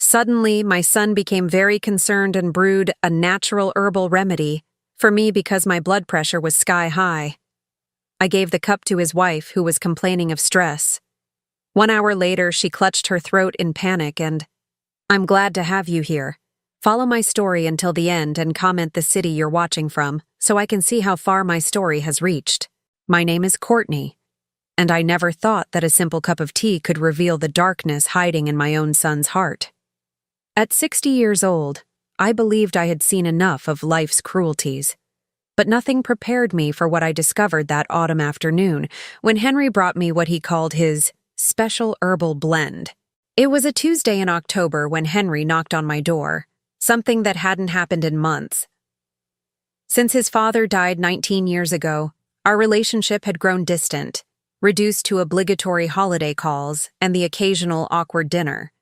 Suddenly, my son became very concerned and brewed a natural herbal remedy for me because my blood pressure was sky high. I gave the cup to his wife, who was complaining of stress. 1 hour later, she clutched her throat in panic and, "I'm glad to have you here. Follow my story until the end and comment the city you're watching from so I can see how far my story has reached. My name is Courtney, and I never thought that a simple cup of tea could reveal the darkness hiding in my own son's heart." At 60 years old, I believed I had seen enough of life's cruelties. But nothing prepared me for what I discovered that autumn afternoon when Henry brought me what he called his special herbal blend. It was a Tuesday in October when Henry knocked on my door, something that hadn't happened in months. Since his father died 19 years ago, our relationship had grown distant, reduced to obligatory holiday calls and the occasional awkward dinner.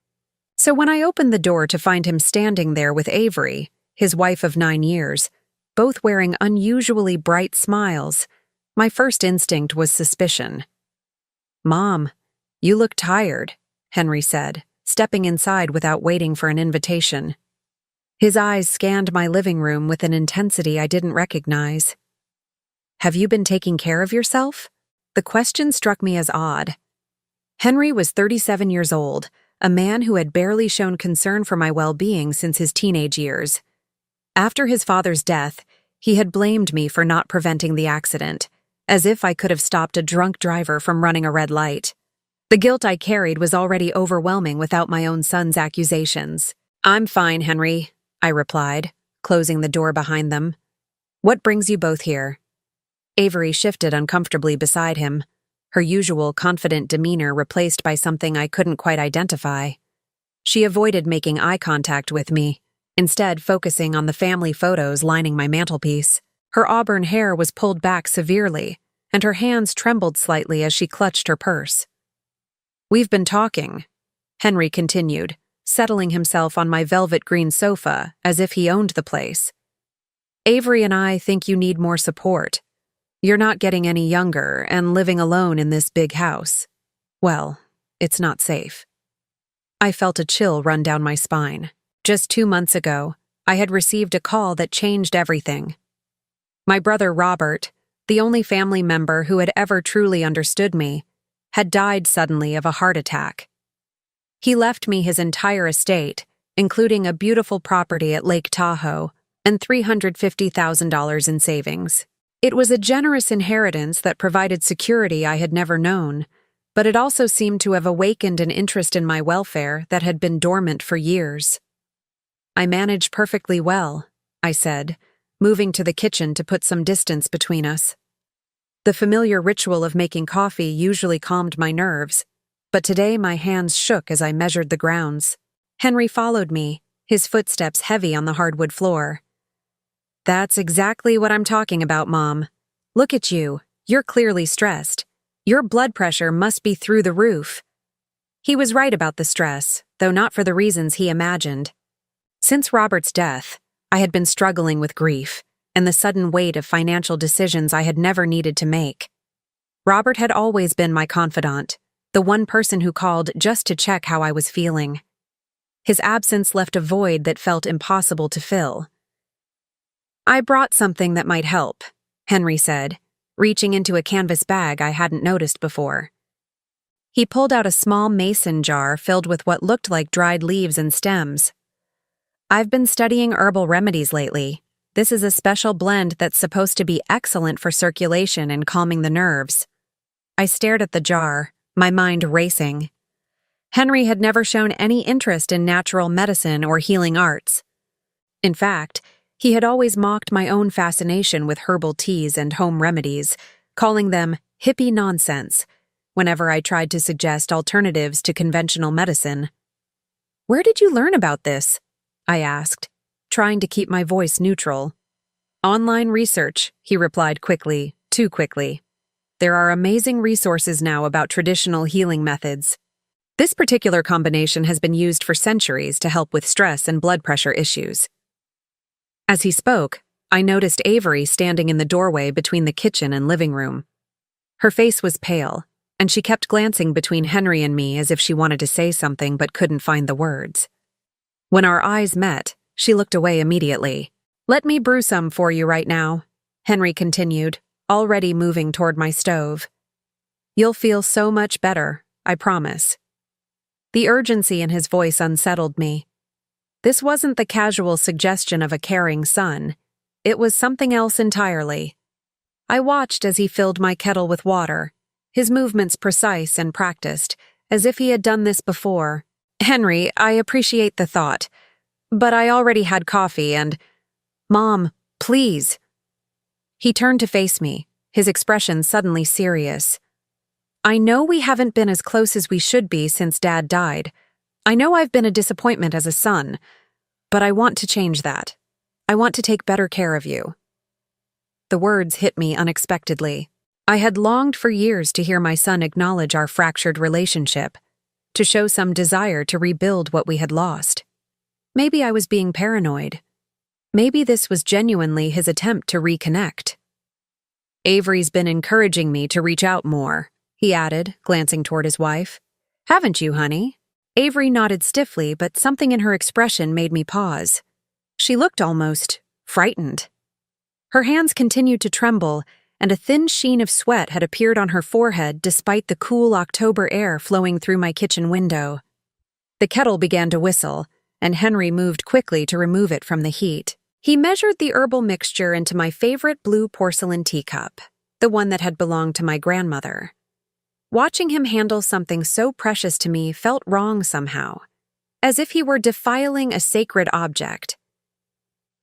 So when I opened the door to find him standing there with Avery, his wife of 9 years, both wearing unusually bright smiles, my first instinct was suspicion. "Mom, you look tired," Henry said, stepping inside without waiting for an invitation. His eyes scanned my living room with an intensity I didn't recognize. "Have you been taking care of yourself?" The question struck me as odd. Henry was 37 years old, a man who had barely shown concern for my well-being since his teenage years. After his father's death, he had blamed me for not preventing the accident, as if I could have stopped a drunk driver from running a red light. The guilt I carried was already overwhelming without my own son's accusations. "I'm fine, Henry," I replied, closing the door behind them. "What brings you both here?" Avery shifted uncomfortably beside him, her usual confident demeanor replaced by something I couldn't quite identify. She avoided making eye contact with me, instead focusing on the family photos lining my mantelpiece. Her auburn hair was pulled back severely, and her hands trembled slightly as she clutched her purse. "We've been talking," Henry continued, settling himself on my velvet green sofa as if he owned the place. "Avery and I think you need more support. You're not getting any younger and living alone in this big house. Well, it's not safe." I felt a chill run down my spine. Just 2 months ago, I had received a call that changed everything. My brother Robert, the only family member who had ever truly understood me, had died suddenly of a heart attack. He left me his entire estate, including a beautiful property at Lake Tahoe and $350,000 in savings. It was a generous inheritance that provided security I had never known, but it also seemed to have awakened an interest in my welfare that had been dormant for years. "I manage perfectly well," I said, moving to the kitchen to put some distance between us. The familiar ritual of making coffee usually calmed my nerves, but today my hands shook as I measured the grounds. Henry followed me, his footsteps heavy on the hardwood floor. "That's exactly what I'm talking about, Mom. Look at you. You're clearly stressed. Your blood pressure must be through the roof." He was right about the stress, though not for the reasons he imagined. Since Robert's death, I had been struggling with grief and the sudden weight of financial decisions I had never needed to make. Robert had always been my confidant, the one person who called just to check how I was feeling. His absence left a void that felt impossible to fill. "I brought something that might help," Henry said, reaching into a canvas bag I hadn't noticed before. He pulled out a small mason jar filled with what looked like dried leaves and stems. "I've been studying herbal remedies lately. This is a special blend that's supposed to be excellent for circulation and calming the nerves." I stared at the jar, my mind racing. Henry had never shown any interest in natural medicine or healing arts. In fact, he had always mocked my own fascination with herbal teas and home remedies, calling them hippie nonsense whenever I tried to suggest alternatives to conventional medicine. "Where did you learn about this?" I asked, trying to keep my voice neutral. "Online research," he replied quickly, too quickly. "There are amazing resources now about traditional healing methods. This particular combination has been used for centuries to help with stress and blood pressure issues." As he spoke, I noticed Avery standing in the doorway between the kitchen and living room. Her face was pale, and she kept glancing between Henry and me as if she wanted to say something but couldn't find the words. When our eyes met, she looked away immediately. "Let me brew some for you right now," Henry continued, already moving toward my stove. "You'll feel so much better, I promise." The urgency in his voice unsettled me. This wasn't the casual suggestion of a caring son. It was something else entirely. I watched as he filled my kettle with water, his movements precise and practiced, as if he had done this before. "Henry, I appreciate the thought, but I already had coffee and—" "Mom, please." He turned to face me, his expression suddenly serious. "I know we haven't been as close as we should be since Dad died. I know I've been a disappointment as a son, but I want to change that. I want to take better care of you." The words hit me unexpectedly. I had longed for years to hear my son acknowledge our fractured relationship, to show some desire to rebuild what we had lost. Maybe I was being paranoid. Maybe this was genuinely his attempt to reconnect. "Avery's been encouraging me to reach out more," he added, glancing toward his wife. "Haven't you, honey?" Avery nodded stiffly, but something in her expression made me pause. She looked almost frightened. Her hands continued to tremble, and a thin sheen of sweat had appeared on her forehead despite the cool October air flowing through my kitchen window. The kettle began to whistle, and Henry moved quickly to remove it from the heat. He measured the herbal mixture into my favorite blue porcelain teacup, the one that had belonged to my grandmother. Watching him handle something so precious to me felt wrong somehow, as if he were defiling a sacred object.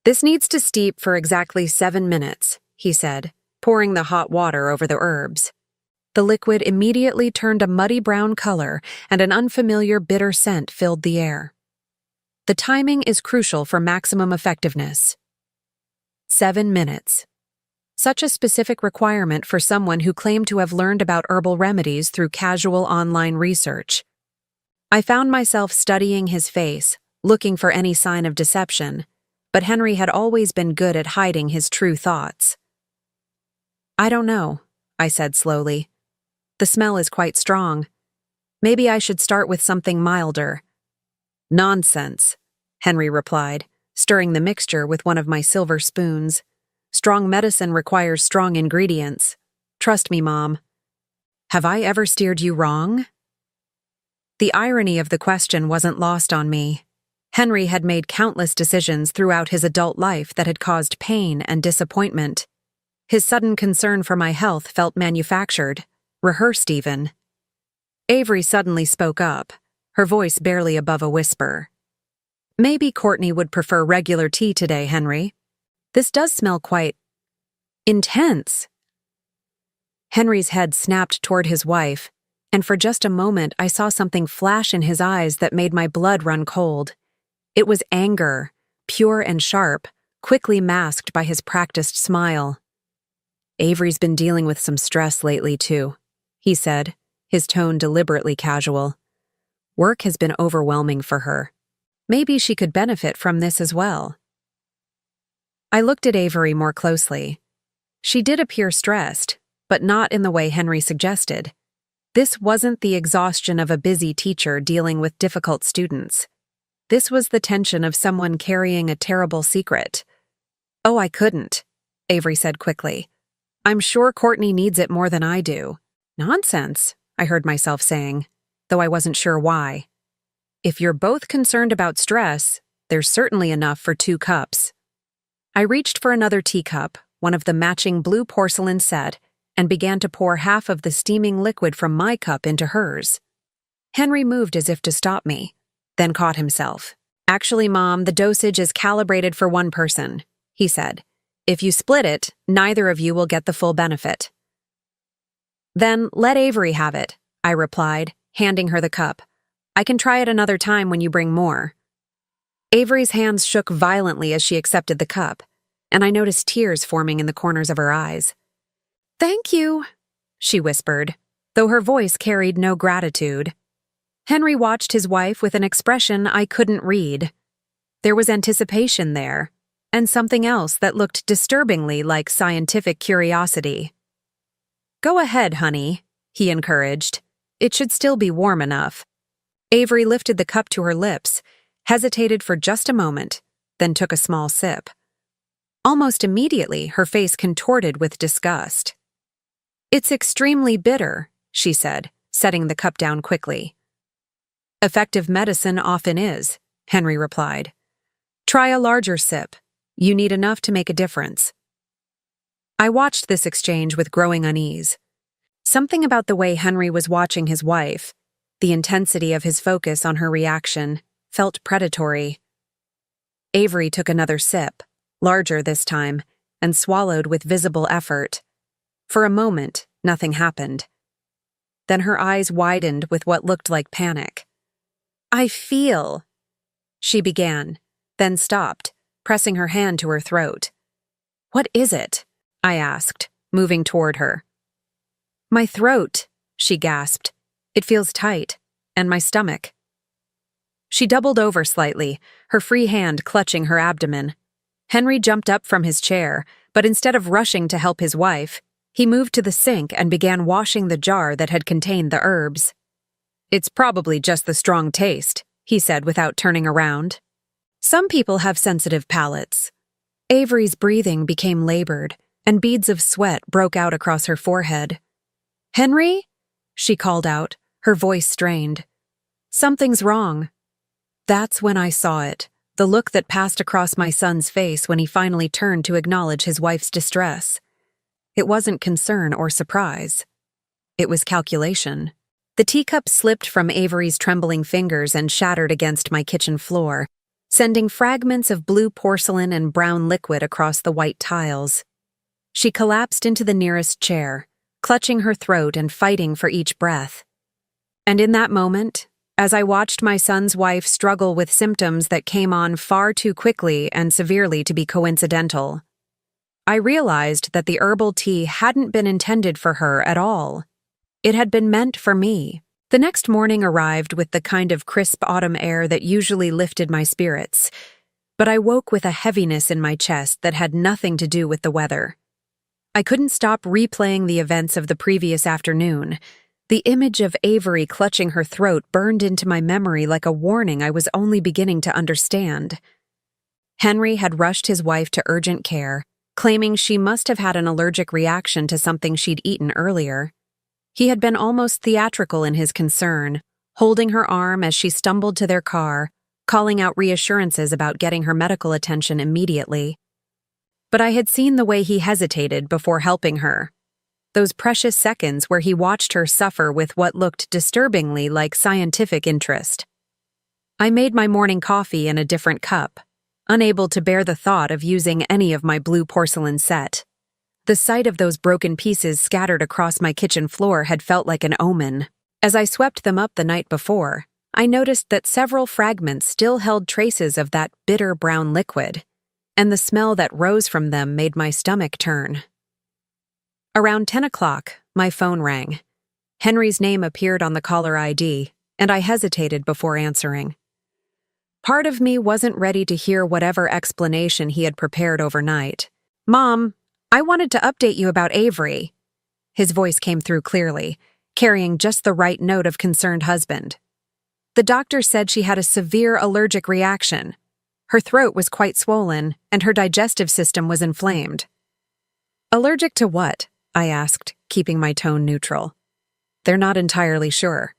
"This needs to steep for exactly 7 minutes," he said, pouring the hot water over the herbs. The liquid immediately turned a muddy brown color, and an unfamiliar bitter scent filled the air. The timing is crucial for maximum effectiveness. 7 minutes. Such a specific requirement for someone who claimed to have learned about herbal remedies through casual online research. I found myself studying his face, looking for any sign of deception, but Henry had always been good at hiding his true thoughts. "I don't know," I said slowly. "The smell is quite strong. Maybe I should start with something milder." "Nonsense," Henry replied, stirring the mixture with one of my silver spoons. "Strong medicine requires strong ingredients. Trust me, Mom." "Have I ever steered you wrong?" The irony of the question wasn't lost on me. Henry had made countless decisions throughout his adult life that had caused pain and disappointment. His sudden concern for my health felt manufactured, rehearsed even. Avery suddenly spoke up, her voice barely above a whisper. "Maybe Courtney would prefer regular tea today, Henry. This does smell quite intense." Henry's head snapped toward his wife, and for just a moment I saw something flash in his eyes that made my blood run cold. It was anger, pure and sharp, quickly masked by his practiced smile. "Avery's been dealing with some stress lately, too," he said, his tone deliberately casual. "Work has been overwhelming for her. Maybe she could benefit from this as well." I looked at Avery more closely. She did appear stressed, but not in the way Henry suggested. This wasn't the exhaustion of a busy teacher dealing with difficult students. This was the tension of someone carrying a terrible secret. "Oh, I couldn't," Avery said quickly. "I'm sure Courtney needs it more than I do." "Nonsense," I heard myself saying, though I wasn't sure why. "If you're both concerned about stress, there's certainly enough for 2 cups. I reached for another teacup, one of the matching blue porcelain set, and began to pour half of the steaming liquid from my cup into hers. Henry moved as if to stop me, then caught himself. "Actually, Mom, the dosage is calibrated for 1 person, he said. "If you split it, neither of you will get the full benefit." "Then let Avery have it," I replied, handing her the cup. "I can try it another time when you bring more." Avery's hands shook violently as she accepted the cup, and I noticed tears forming in the corners of her eyes. "Thank you," she whispered, though her voice carried no gratitude. Henry watched his wife with an expression I couldn't read. There was anticipation there, and something else that looked disturbingly like scientific curiosity. "Go ahead, honey," he encouraged. "It should still be warm enough." Avery lifted the cup to her lips, hesitated for just a moment, then took a small sip. Almost immediately, her face contorted with disgust. "It's extremely bitter," she said, setting the cup down quickly. "Effective medicine often is," Henry replied. "Try a larger sip. You need enough to make a difference." I watched this exchange with growing unease. Something about the way Henry was watching his wife, the intensity of his focus on her reaction, felt predatory. Avery took another sip, larger this time, and swallowed with visible effort. For a moment, nothing happened. Then her eyes widened with what looked like panic. "I feel," she began, then stopped, pressing her hand to her throat. "What is it?" I asked, moving toward her. "My throat," she gasped. "It feels tight, and my stomach." She doubled over slightly, her free hand clutching her abdomen. Henry jumped up from his chair, but instead of rushing to help his wife, he moved to the sink and began washing the jar that had contained the herbs. "It's probably just the strong taste," he said without turning around. "Some people have sensitive palates." Avery's breathing became labored, and beads of sweat broke out across her forehead. "Henry?" she called out, her voice strained. "Something's wrong." That's when I saw it, the look that passed across my son's face when he finally turned to acknowledge his wife's distress. It wasn't concern or surprise. It was calculation. The teacup slipped from Avery's trembling fingers and shattered against my kitchen floor, sending fragments of blue porcelain and brown liquid across the white tiles. She collapsed into the nearest chair, clutching her throat and fighting for each breath. And in that moment, as I watched my son's wife struggle with symptoms that came on far too quickly and severely to be coincidental, I realized that the herbal tea hadn't been intended for her at all. It had been meant for me. The next morning arrived with the kind of crisp autumn air that usually lifted my spirits, but I woke with a heaviness in my chest that had nothing to do with the weather. I couldn't stop replaying the events of the previous afternoon. The image of Avery clutching her throat burned into my memory like a warning I was only beginning to understand. Henry had rushed his wife to urgent care, claiming she must have had an allergic reaction to something she'd eaten earlier. He had been almost theatrical in his concern, holding her arm as she stumbled to their car, calling out reassurances about getting her medical attention immediately. But I had seen the way he hesitated before helping her. Those precious seconds where he watched her suffer with what looked disturbingly like scientific interest. I made my morning coffee in a different cup, unable to bear the thought of using any of my blue porcelain set. The sight of those broken pieces scattered across my kitchen floor had felt like an omen. As I swept them up the night before, I noticed that several fragments still held traces of that bitter brown liquid, and the smell that rose from them made my stomach turn. Around 10 o'clock, my phone rang. Henry's name appeared on the caller ID, and I hesitated before answering. Part of me wasn't ready to hear whatever explanation he had prepared overnight. "Mom, I wanted to update you about Avery." His voice came through clearly, carrying just the right note of concerned husband. "The doctor said she had a severe allergic reaction. Her throat was quite swollen, and her digestive system was inflamed." "Allergic to what?" I asked, keeping my tone neutral. "They're not entirely sure.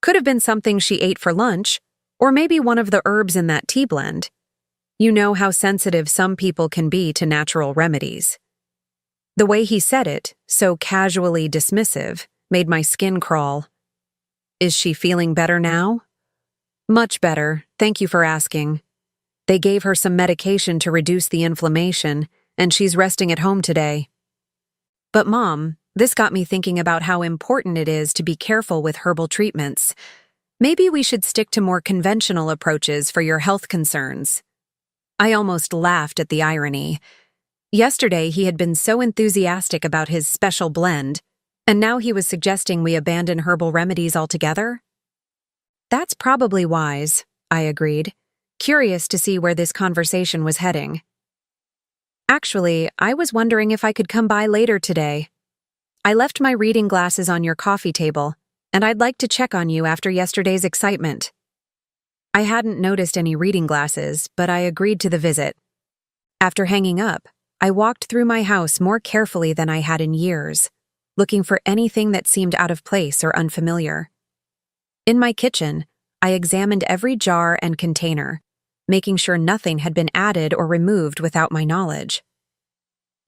Could have been something she ate for lunch, or maybe one of the herbs in that tea blend. You know how sensitive some people can be to natural remedies." The way he said it, so casually dismissive, made my skin crawl. "Is she feeling better now?" "Much better, thank you for asking. They gave her some medication to reduce the inflammation, and she's resting at home today." "But Mom, this got me thinking about how important it is to be careful with herbal treatments. Maybe we should stick to more conventional approaches for your health concerns." I almost laughed at the irony. Yesterday he had been so enthusiastic about his special blend, and now he was suggesting we abandon herbal remedies altogether? "That's probably wise," I agreed, curious to see where this conversation was heading. "Actually, I was wondering if I could come by later today. I left my reading glasses on your coffee table, and I'd like to check on you after yesterday's excitement." I hadn't noticed any reading glasses, but I agreed to the visit. After hanging up, I walked through my house more carefully than I had in years, looking for anything that seemed out of place or unfamiliar. In my kitchen, I examined every jar and container, making sure nothing had been added or removed without my knowledge.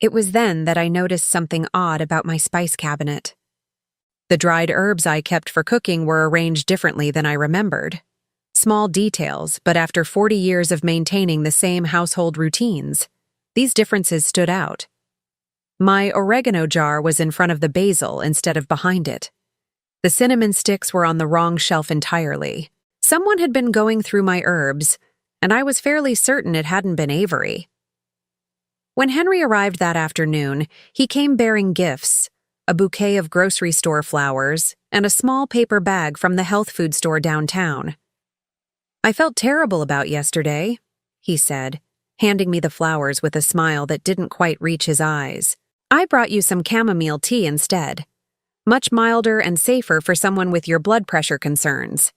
It was then that I noticed something odd about my spice cabinet. The dried herbs I kept for cooking were arranged differently than I remembered. Small details, but after 40 years of maintaining the same household routines, these differences stood out. My oregano jar was in front of the basil instead of behind it. The cinnamon sticks were on the wrong shelf entirely. Someone had been going through my herbs, and I was fairly certain it hadn't been Avery. When Henry arrived that afternoon, he came bearing gifts, a bouquet of grocery store flowers, and a small paper bag from the health food store downtown. "I felt terrible about yesterday," he said, handing me the flowers with a smile that didn't quite reach his eyes. "I brought you some chamomile tea instead. Much milder and safer for someone with your blood pressure concerns."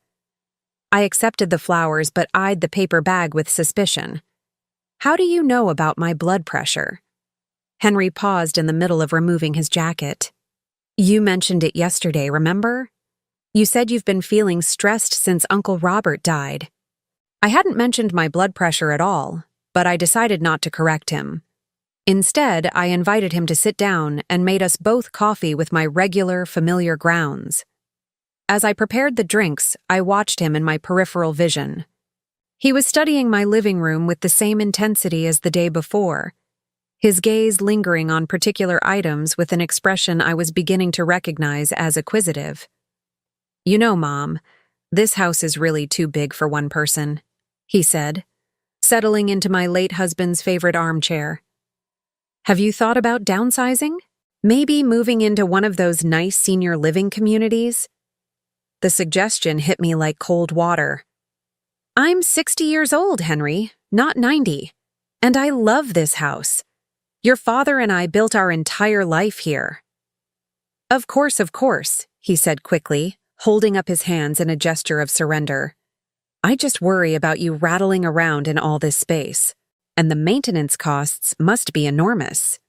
I accepted the flowers but eyed the paper bag with suspicion. "How do you know about my blood pressure?" Henry paused in the middle of removing his jacket. "You mentioned it yesterday, remember? You said you've been feeling stressed since Uncle Robert died." I hadn't mentioned my blood pressure at all, but I decided not to correct him. Instead, I invited him to sit down and made us both coffee with my regular, familiar grounds. As I prepared the drinks, I watched him in my peripheral vision. He was studying my living room with the same intensity as the day before, his gaze lingering on particular items with an expression I was beginning to recognize as acquisitive. "You know, Mom, this house is really too big for one person," he said, settling into my late husband's favorite armchair. "Have you thought about downsizing? Maybe moving into one of those nice senior living communities?" The suggestion hit me like cold water. "I'm 60 years old, Henry, not 90, and I love this house. Your father and I built our entire life here." Of course," he said quickly, holding up his hands in a gesture of surrender. "I just worry about you rattling around in all this space, and the maintenance costs must be enormous."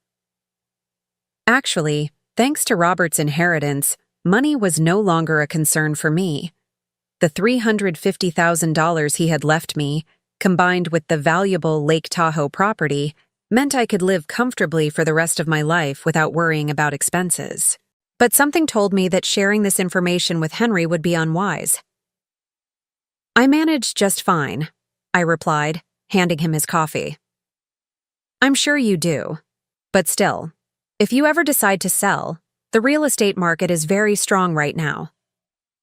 Actually, thanks to Robert's inheritance, money was no longer a concern for me. The $350,000 he had left me, combined with the valuable Lake Tahoe property, meant I could live comfortably for the rest of my life without worrying about expenses. But something told me that sharing this information with Henry would be unwise. "I managed just fine," I replied, handing him his coffee. "I'm sure you do. But still, if you ever decide to sell, the real estate market is very strong right now.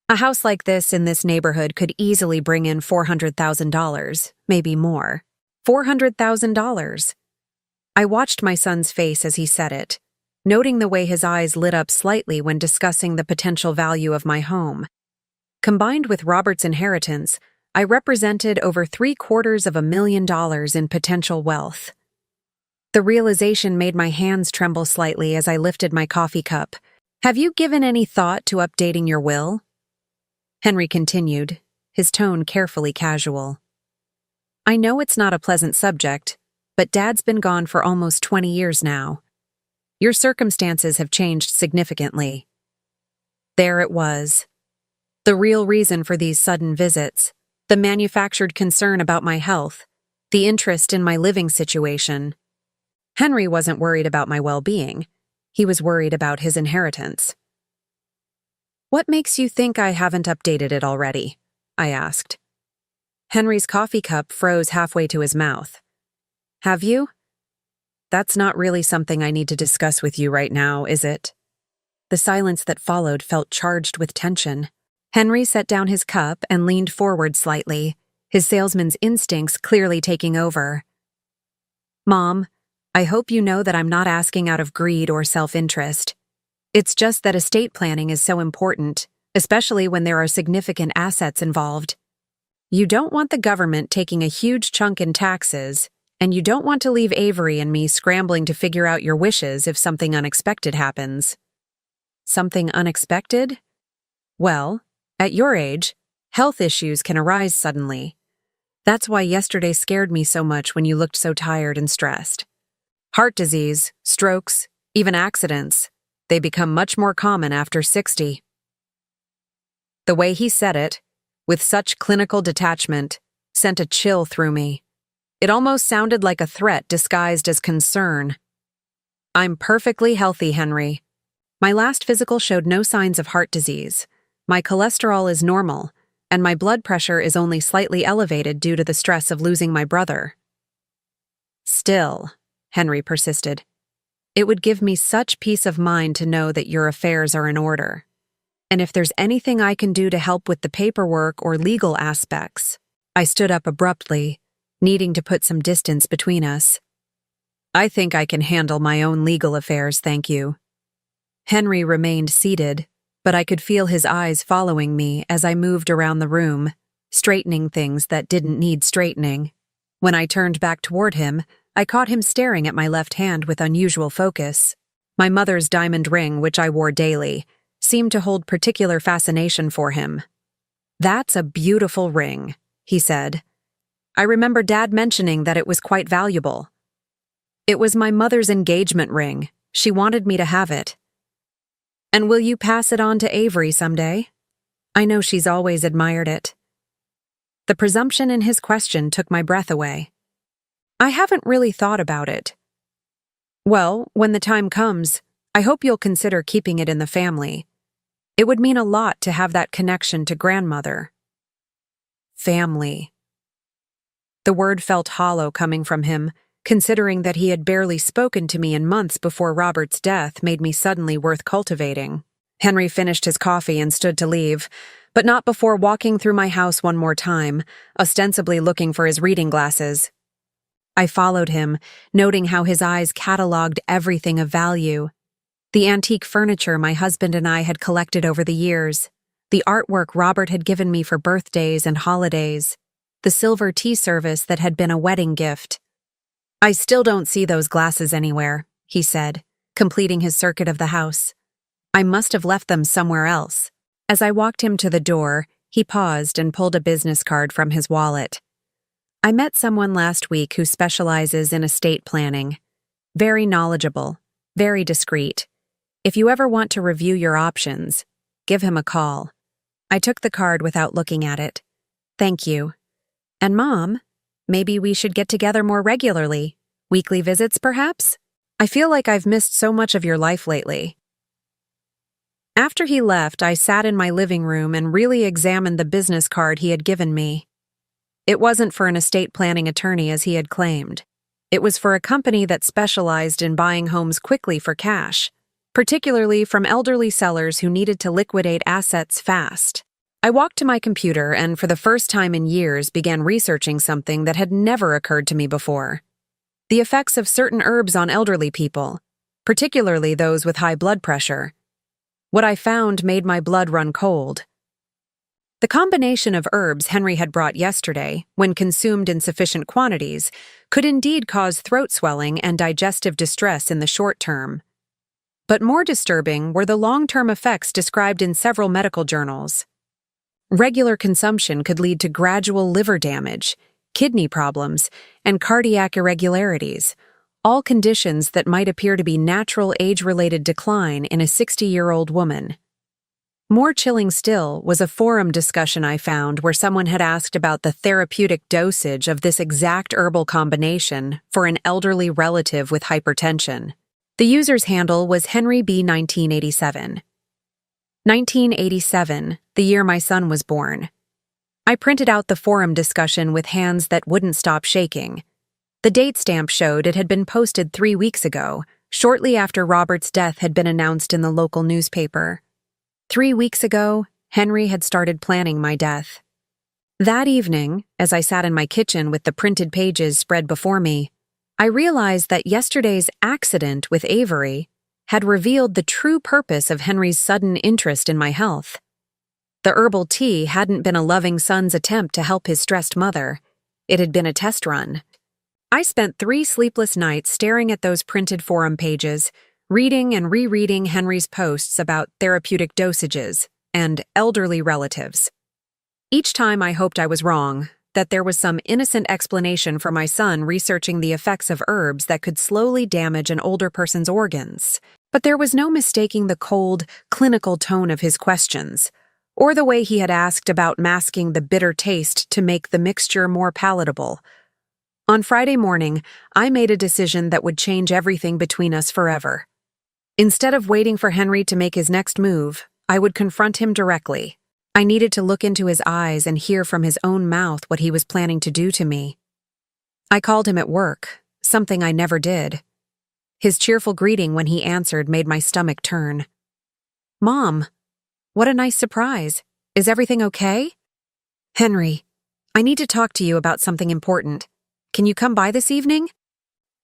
A house like this in this neighborhood could easily bring in $400,000, maybe more. $400,000. I watched my son's face as he said it, noting the way his eyes lit up slightly when discussing the potential value of my home. Combined with Robert's inheritance, I represented over $750,000 in potential wealth. The realization made my hands tremble slightly as I lifted my coffee cup. "Have you given any thought to updating your will?" Henry continued, his tone carefully casual. "I know it's not a pleasant subject, but Dad's been gone for almost 20 years now. Your circumstances have changed significantly." There it was. The real reason for these sudden visits, the manufactured concern about my health, the interest in my living situation. Henry wasn't worried about my well-being. He was worried about his inheritance. "What makes you think I haven't updated it already?" I asked. Henry's coffee cup froze halfway to his mouth. "Have you? That's not really something I need to discuss with you right now, is it?" The silence that followed felt charged with tension. Henry set down his cup and leaned forward slightly, his salesman's instincts clearly taking over. "Mom, I hope you know that I'm not asking out of greed or self-interest. It's just that estate planning is so important, especially when there are significant assets involved. You don't want the government taking a huge chunk in taxes, and you don't want to leave Avery and me scrambling to figure out your wishes if something unexpected happens." "Something unexpected?" "Well, at your age, health issues can arise suddenly, That's why yesterday scared me so much when you looked so tired and stressed. Heart disease, strokes, even accidents, they become much more common after 60. The way he said it, with such clinical detachment, sent a chill through me. It almost sounded like a threat disguised as concern. I'm perfectly healthy, Henry. My last physical showed no signs of heart disease. My cholesterol is normal, and my blood pressure is only slightly elevated due to the stress of losing my brother. Still, Henry persisted, it would give me such peace of mind to know that your affairs are in order. And if there's anything I can do to help with the paperwork or legal aspects. I stood up abruptly, needing to put some distance between us. I think I can handle my own legal affairs, thank you. Henry remained seated, but I could feel his eyes following me as I moved around the room, straightening things that didn't need straightening. When I turned back toward him, I caught him staring at my left hand with unusual focus. My mother's diamond ring, which I wore daily, seemed to hold particular fascination for him. That's a beautiful ring, he said. I remember Dad mentioning that it was quite valuable. It was my mother's engagement ring. She wanted me to have it. And will you pass it on to Avery someday? I know she's always admired it. The presumption in his question took my breath away. I haven't really thought about it. Well, when the time comes, I hope you'll consider keeping it in the family. It would mean a lot to have that connection to grandmother. Family. The word felt hollow coming from him, considering that he had barely spoken to me in months before Robert's death made me suddenly worth cultivating. Henry finished his coffee and stood to leave, but not before walking through my house one more time, ostensibly looking for his reading glasses. I followed him, noting how his eyes catalogued everything of value. The antique furniture my husband and I had collected over the years, the artwork Robert had given me for birthdays and holidays, the silver tea service that had been a wedding gift. I still don't see those glasses anywhere, he said, completing his circuit of the house. I must have left them somewhere else. As I walked him to the door, he paused and pulled a business card from his wallet. I met someone last week who specializes in estate planning. Very knowledgeable, very discreet. If you ever want to review your options, give him a call. I took the card without looking at it. Thank you. And Mom, maybe we should get together more regularly. Weekly visits, perhaps? I feel like I've missed so much of your life lately. After he left, I sat in my living room and really examined the business card he had given me. It wasn't for an estate planning attorney as he had claimed. It was for a company that specialized in buying homes quickly for cash, particularly from elderly sellers who needed to liquidate assets fast. I walked to my computer and for the first time in years began researching something that had never occurred to me before. The effects of certain herbs on elderly people, particularly those with high blood pressure. What I found made my blood run cold. The combination of herbs Henry had brought yesterday, when consumed in sufficient quantities, could indeed cause throat swelling and digestive distress in the short term. But more disturbing were the long-term effects described in several medical journals. Regular consumption could lead to gradual liver damage, kidney problems, and cardiac irregularities, all conditions that might appear to be natural age-related decline in a 60-year-old woman. More chilling still was a forum discussion I found where someone had asked about the therapeutic dosage of this exact herbal combination for an elderly relative with hypertension. The user's handle was Henry B. 1987. 1987, the year my son was born. I printed out the forum discussion with hands that wouldn't stop shaking. The date stamp showed it had been posted 3 weeks ago, shortly after Robert's death had been announced in the local newspaper. 3 weeks ago, Henry had started planning my death. That evening, as I sat in my kitchen with the printed pages spread before me, I realized that yesterday's accident with Avery had revealed the true purpose of Henry's sudden interest in my health. The herbal tea hadn't been a loving son's attempt to help his stressed mother. It had been a test run. I spent 3 sleepless nights staring at those printed forum pages, reading and rereading Henry's posts about therapeutic dosages and elderly relatives. Each time I hoped I was wrong, that there was some innocent explanation for my son researching the effects of herbs that could slowly damage an older person's organs. But there was no mistaking the cold, clinical tone of his questions, or the way he had asked about masking the bitter taste to make the mixture more palatable. On Friday morning, I made a decision that would change everything between us forever. Instead of waiting for Henry to make his next move, I would confront him directly. I needed to look into his eyes and hear from his own mouth what he was planning to do to me. I called him at work, something I never did. His cheerful greeting when he answered made my stomach turn. "Mom, what a nice surprise. Is everything okay?" "Henry, I need to talk to you about something important. Can you come by this evening?"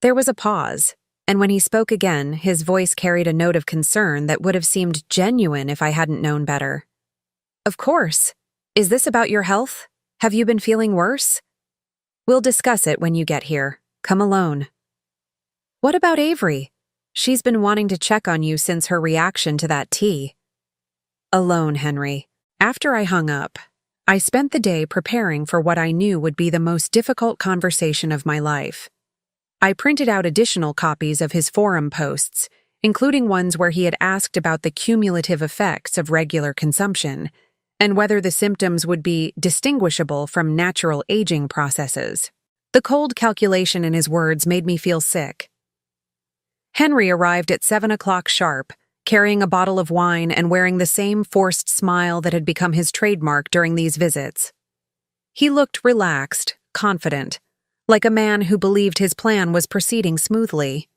There was a pause, and when he spoke again, his voice carried a note of concern that would have seemed genuine if I hadn't known better. "Of course. Is this about your health? Have you been feeling worse?" "We'll discuss it when you get here. Come alone." "What about Avery? She's been wanting to check on you since her reaction to that tea." "Alone, Henry." After I hung up, I spent the day preparing for what I knew would be the most difficult conversation of my life. I printed out additional copies of his forum posts, including ones where he had asked about the cumulative effects of regular consumption, and whether the symptoms would be distinguishable from natural aging processes. The cold calculation in his words made me feel sick. Henry arrived at 7 o'clock sharp, carrying a bottle of wine and wearing the same forced smile that had become his trademark during these visits. He looked relaxed, confident, like a man who believed his plan was proceeding smoothly.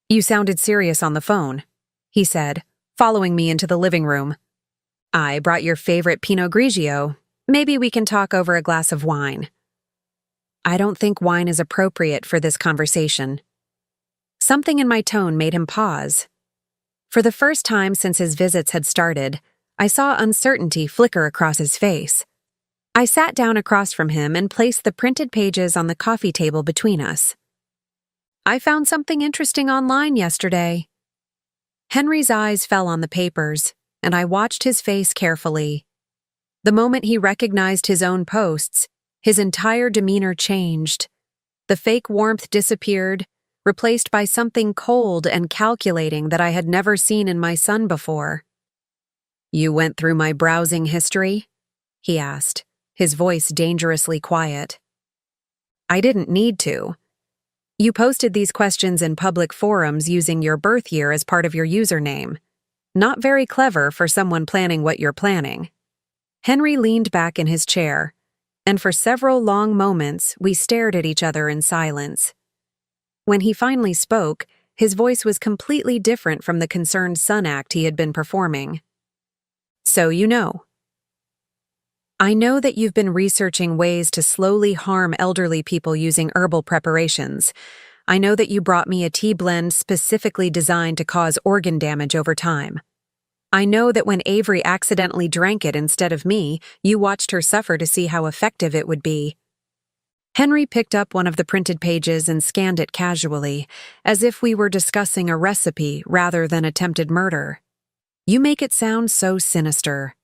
"You sounded serious on the phone," he said, following me into the living room. "I brought your favorite Pinot Grigio. Maybe we can talk over a glass of wine." "I don't think wine is appropriate for this conversation." Something in my tone made him pause. For the first time since his visits had started, I saw uncertainty flicker across his face. I sat down across from him and placed the printed pages on the coffee table between us. "I found something interesting online yesterday." Henry's eyes fell on the papers, and I watched his face carefully. The moment he recognized his own posts, his entire demeanor changed. The fake warmth disappeared, replaced by something cold and calculating that I had never seen in my son before. "You went through my browsing history?" he asked, his voice dangerously quiet. "I didn't need to. You posted these questions in public forums using your birth year as part of your username. Not very clever for someone planning what you're planning." Henry leaned back in his chair, and for several long moments we stared at each other in silence. When he finally spoke, his voice was completely different from the concerned son act he had been performing. "So you know. I know that you've been researching ways to slowly harm elderly people using herbal preparations. I know that you brought me a tea blend specifically designed to cause organ damage over time. I know that when Avery accidentally drank it instead of me, you watched her suffer to see how effective it would be." Henry picked up one of the printed pages and scanned it casually, as if we were discussing a recipe rather than attempted murder. "You make it sound so sinister.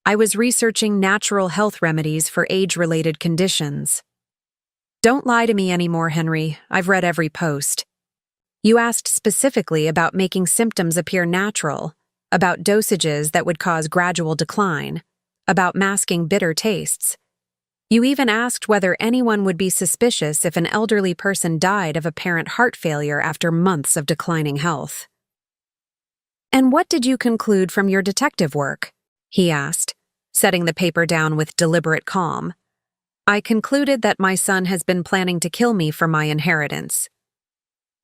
I was researching natural health remedies for age-related conditions." "Don't lie to me anymore, Henry. I've read every post. You asked specifically about making symptoms appear natural, about dosages that would cause gradual decline, about masking bitter tastes. You even asked whether anyone would be suspicious if an elderly person died of apparent heart failure after months of declining health." "And what did you conclude from your detective work?" he asked, setting the paper down with deliberate calm. "I concluded that my son has been planning to kill me for my inheritance."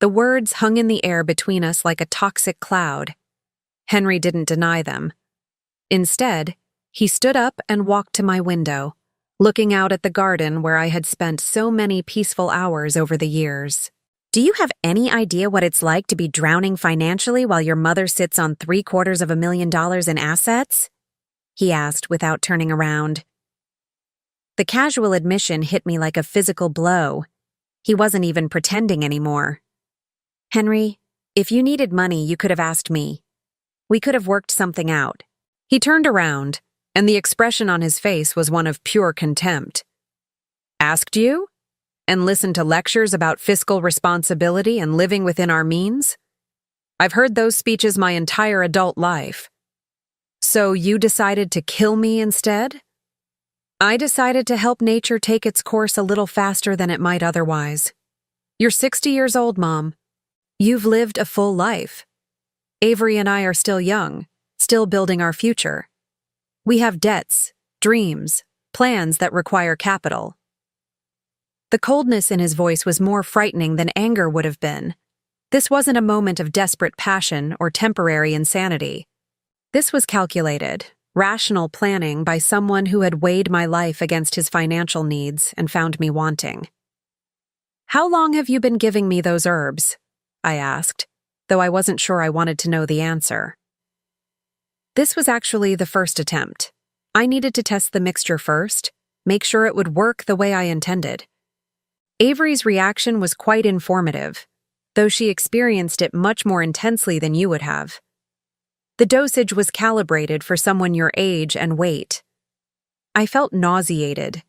The words hung in the air between us like a toxic cloud. Henry didn't deny them. Instead, he stood up and walked to my window, looking out at the garden where I had spent so many peaceful hours over the years. "Do you have any idea what it's like to be drowning financially while your mother sits on $750,000 in assets?" he asked without turning around. The casual admission hit me like a physical blow. He wasn't even pretending anymore. "Henry, if you needed money, you could have asked me. We could have worked something out." He turned around, and the expression on his face was one of pure contempt. Asked you? And listened to lectures about fiscal responsibility and living within our means? I've heard those speeches my entire adult life. So you decided to kill me instead? I decided to help nature take its course a little faster than it might otherwise. You're 60 years old, Mom. You've lived a full life. Avery and I are still young, still building our future. We have debts, dreams, plans that require capital. The coldness in his voice was more frightening than anger would have been. This wasn't a moment of desperate passion or temporary insanity. This was calculated, rational planning by someone who had weighed my life against his financial needs and found me wanting. How long have you been giving me those herbs? I asked, though I wasn't sure I wanted to know the answer. This was actually the first attempt. I needed to test the mixture first, make sure it would work the way I intended. Avery's reaction was quite informative, though she experienced it much more intensely than you would have. The dosage was calibrated for someone your age and weight. I felt nauseated.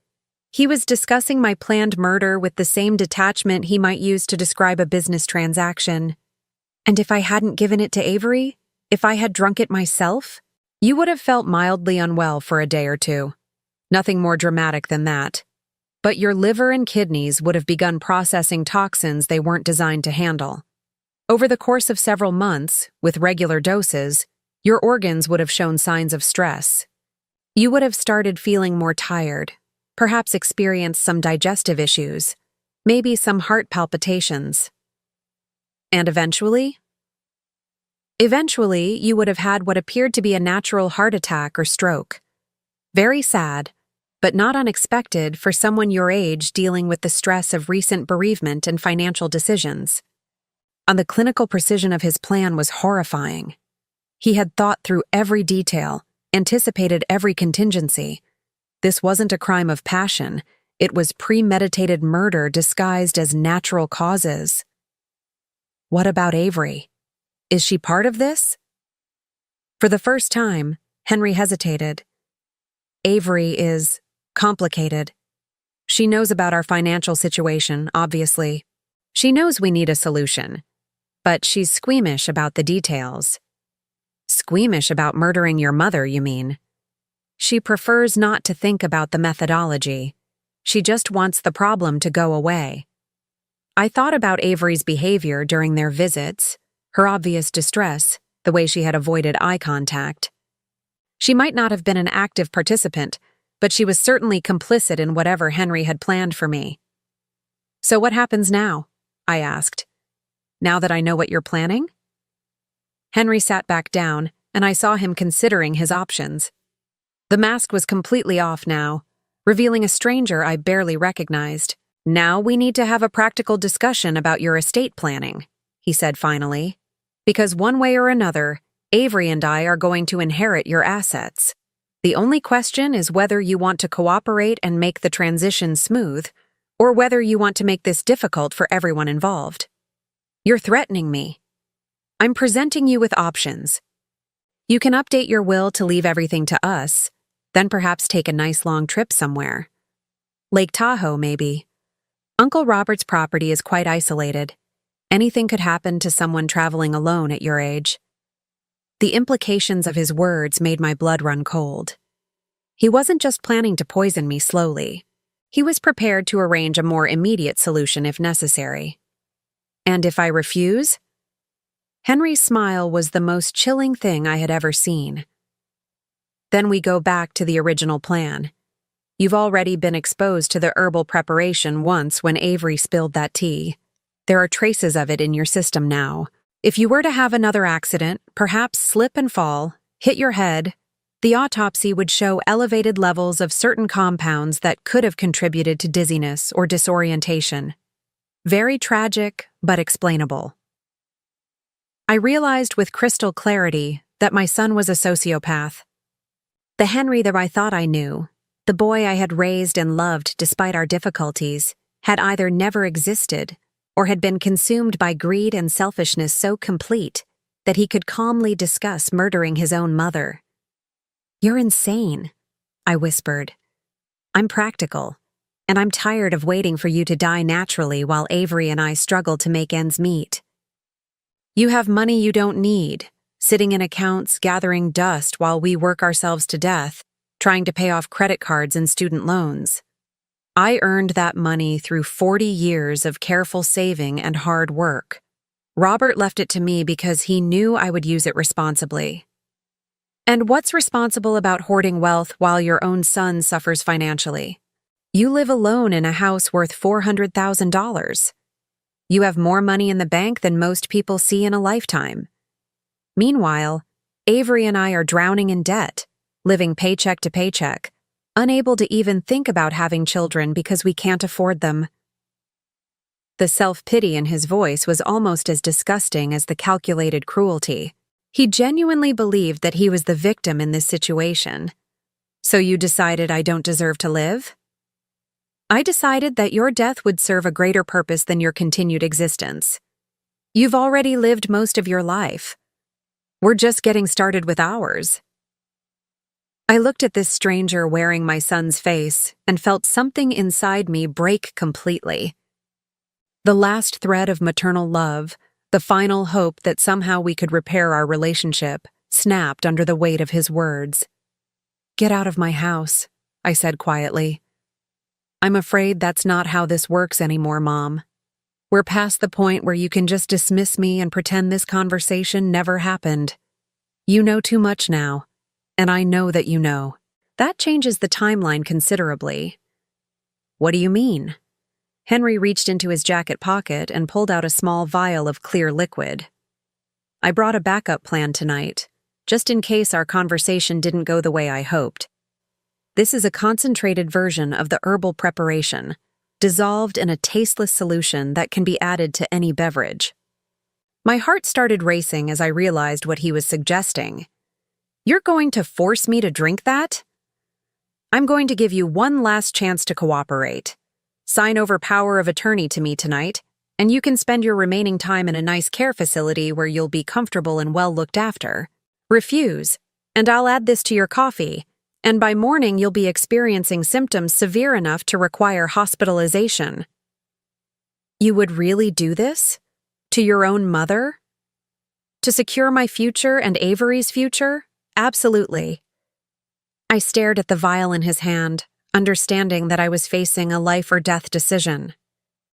He was discussing my planned murder with the same detachment he might use to describe a business transaction. And if I hadn't given it to Avery, if I had drunk it myself, you would have felt mildly unwell for a day or two. Nothing more dramatic than that. But your liver and kidneys would have begun processing toxins they weren't designed to handle. Over the course of several months, with regular doses, your organs would have shown signs of stress. You would have started feeling more tired, perhaps experienced some digestive issues, maybe some heart palpitations. And eventually, you would have had what appeared to be a natural heart attack or stroke. Very sad, but not unexpected for someone your age dealing with the stress of recent bereavement and financial decisions. And the clinical precision of his plan was horrifying. He had thought through every detail, anticipated every contingency. This wasn't a crime of passion, it was premeditated murder disguised as natural causes. What about Avery? Is she part of this? For the first time, Henry hesitated. Avery is complicated. She knows about our financial situation, obviously. She knows we need a solution. But she's squeamish about the details. Squeamish about murdering your mother, you mean? She prefers not to think about the methodology. She just wants the problem to go away. I thought about Avery's behavior during their visits, her obvious distress, the way she had avoided eye contact. She might not have been an active participant, but she was certainly complicit in whatever Henry had planned for me. So what happens now? I asked. Now that I know what you're planning? Henry sat back down, and I saw him considering his options. The mask was completely off now, revealing a stranger I barely recognized. Now we need to have a practical discussion about your estate planning, he said finally. Because one way or another, Avery and I are going to inherit your assets. The only question is whether you want to cooperate and make the transition smooth, or whether you want to make this difficult for everyone involved. You're threatening me. I'm presenting you with options. You can update your will to leave everything to us, then perhaps take a nice long trip somewhere. Lake Tahoe, maybe. Uncle Robert's property is quite isolated. Anything could happen to someone traveling alone at your age. The implications of his words made my blood run cold. He wasn't just planning to poison me slowly. He was prepared to arrange a more immediate solution if necessary. And if I refuse? Henry's smile was the most chilling thing I had ever seen. Then we go back to the original plan. You've already been exposed to the herbal preparation once when Avery spilled that tea. There are traces of it in your system now. If you were to have another accident, perhaps slip and fall, hit your head, the autopsy would show elevated levels of certain compounds that could have contributed to dizziness or disorientation. Very tragic, but explainable. I realized with crystal clarity that my son was a sociopath. The Henry that I thought I knew, the boy I had raised and loved despite our difficulties, had either never existed or had been consumed by greed and selfishness so complete that he could calmly discuss murdering his own mother. "You're insane," I whispered. "I'm practical. and I'm tired of waiting for you to die naturally while Avery and I struggle to make ends meet. You have money you don't need, sitting in accounts gathering dust while we work ourselves to death, trying to pay off credit cards and student loans. I earned that money through 40 years of careful saving and hard work. Robert left it to me because he knew I would use it responsibly. And what's responsible about hoarding wealth while your own son suffers financially? You live alone in a house worth $400,000. You have more money in the bank than most people see in a lifetime. Meanwhile, Avery and I are drowning in debt, living paycheck to paycheck, unable to even think about having children because we can't afford them. The self-pity in his voice was almost as disgusting as the calculated cruelty. He genuinely believed that he was the victim in this situation. So you decided I don't deserve to live? I decided that your death would serve a greater purpose than your continued existence. You've already lived most of your life. We're just getting started with ours. I looked at this stranger wearing my son's face and felt something inside me break completely. The last thread of maternal love, the final hope that somehow we could repair our relationship, snapped under the weight of his words. "Get out of my house," I said quietly. "I'm afraid that's not how this works anymore, Mom. We're past the point where you can just dismiss me and pretend this conversation never happened. You know too much now, and I know that you know. That changes the timeline considerably." "What do you mean?" Henry reached into his jacket pocket and pulled out a small vial of clear liquid. "I brought a backup plan tonight, just in case our conversation didn't go the way I hoped. This is a concentrated version of the herbal preparation, dissolved in a tasteless solution that can be added to any beverage." My heart started racing as I realized what he was suggesting. "You're going to force me to drink that?" "I'm going to give you one last chance to cooperate. Sign over power of attorney to me tonight, and you can spend your remaining time in a nice care facility where you'll be comfortable and well looked after. Refuse, and I'll add this to your coffee, and by morning you'll be experiencing symptoms severe enough to require hospitalization." "You would really do this? To your own mother? To secure my future and Avery's future? Absolutely." I stared at the vial in his hand, understanding that I was facing a life or death decision.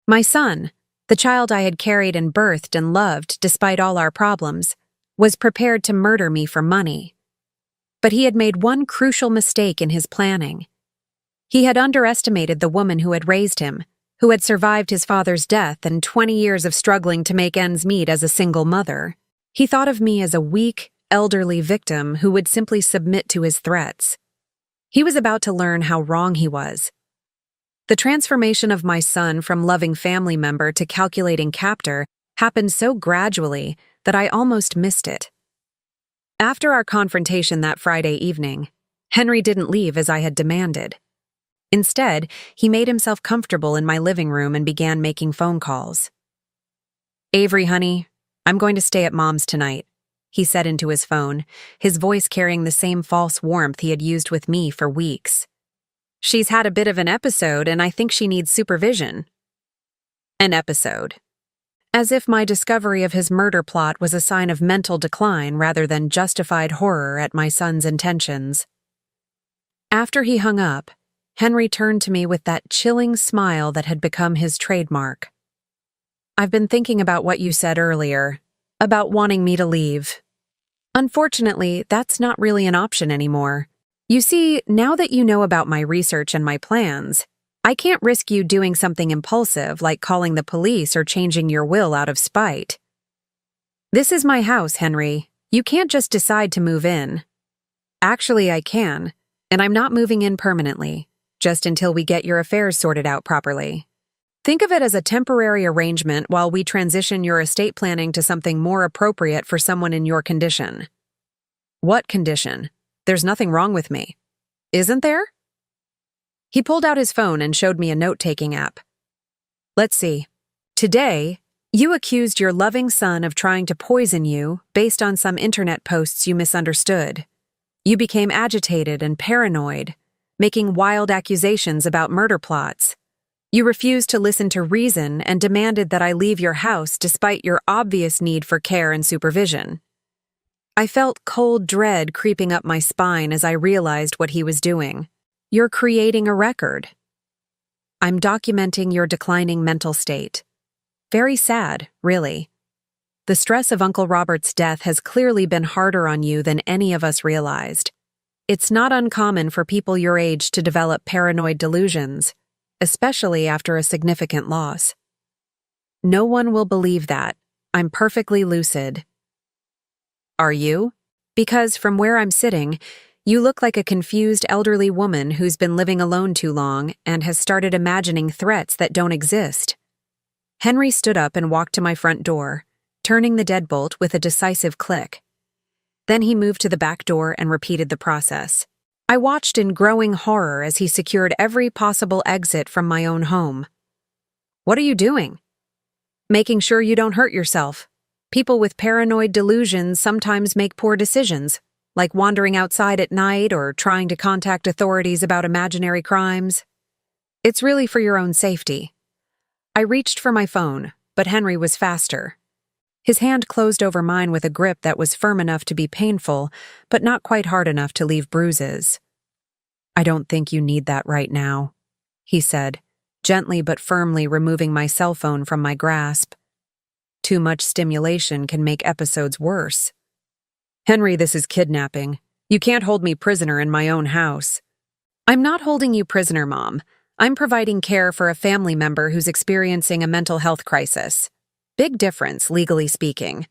My son, the child I had carried and birthed and loved despite all our problems, was prepared to murder me for money. But he had made one crucial mistake in his planning. He had underestimated the woman who had raised him, who had survived his father's death and 20 years of struggling to make ends meet as a single mother. He thought of me as a weak, elderly victim who would simply submit to his threats. He was about to learn how wrong he was. The transformation of my son from loving family member to calculating captor happened so gradually that I almost missed it. After our confrontation that Friday evening, Henry didn't leave as I had demanded. Instead, he made himself comfortable in my living room and began making phone calls. "Avery, honey, I'm going to stay at Mom's tonight," he said into his phone, his voice carrying the same false warmth he had used with me for weeks. "She's had a bit of an episode, and I think she needs supervision." An episode. As if my discovery of his murder plot was a sign of mental decline rather than justified horror at my son's intentions. After he hung up, Henry turned to me with that chilling smile that had become his trademark. "I've been thinking about what you said earlier, about wanting me to leave. Unfortunately, that's not really an option anymore. You see, now that you know about my research and my plans, I can't risk you doing something impulsive like calling the police or changing your will out of spite. This is my house, Henry. You can't just decide to move in." "Actually, I can, and I'm not moving in permanently, just until we get your affairs sorted out properly. Think of it as a temporary arrangement while we transition your estate planning to something more appropriate for someone in your condition." "What condition? There's nothing wrong with me." "Isn't there?" He pulled out his phone and showed me a note-taking app. "Let's see. Today, you accused your loving son of trying to poison you based on some internet posts you misunderstood. You became agitated and paranoid, making wild accusations about murder plots. You refused to listen to reason and demanded that I leave your house despite your obvious need for care and supervision. I felt cold dread creeping up my spine as I realized what he was doing. You're creating a record. I'm documenting your declining mental state. Very sad, really. The stress of Uncle Robert's death has clearly been harder on you than any of us realized. It's not uncommon for people your age to develop paranoid delusions, especially after a significant loss. No one will believe that. I'm perfectly lucid. Are you? Because from where I'm sitting, you look like a confused elderly woman who's been living alone too long and has started imagining threats that don't exist. Henry stood up and walked to my front door, turning the deadbolt with a decisive click. Then he moved to the back door and repeated the process. I watched in growing horror as he secured every possible exit from my own home. What are you doing? Making sure you don't hurt yourself. People with paranoid delusions sometimes make poor decisions, like wandering outside at night or trying to contact authorities about imaginary crimes. It's really for your own safety. I reached for my phone, but Henry was faster. His hand closed over mine with a grip that was firm enough to be painful, but not quite hard enough to leave bruises. I don't think you need that right now, he said, gently but firmly removing my cell phone from my grasp. Too much stimulation can make episodes worse. Henry, this is kidnapping. You can't hold me prisoner in my own house. I'm not holding you prisoner, Mom. I'm providing care for a family member who's experiencing a mental health crisis. Big difference, legally speaking.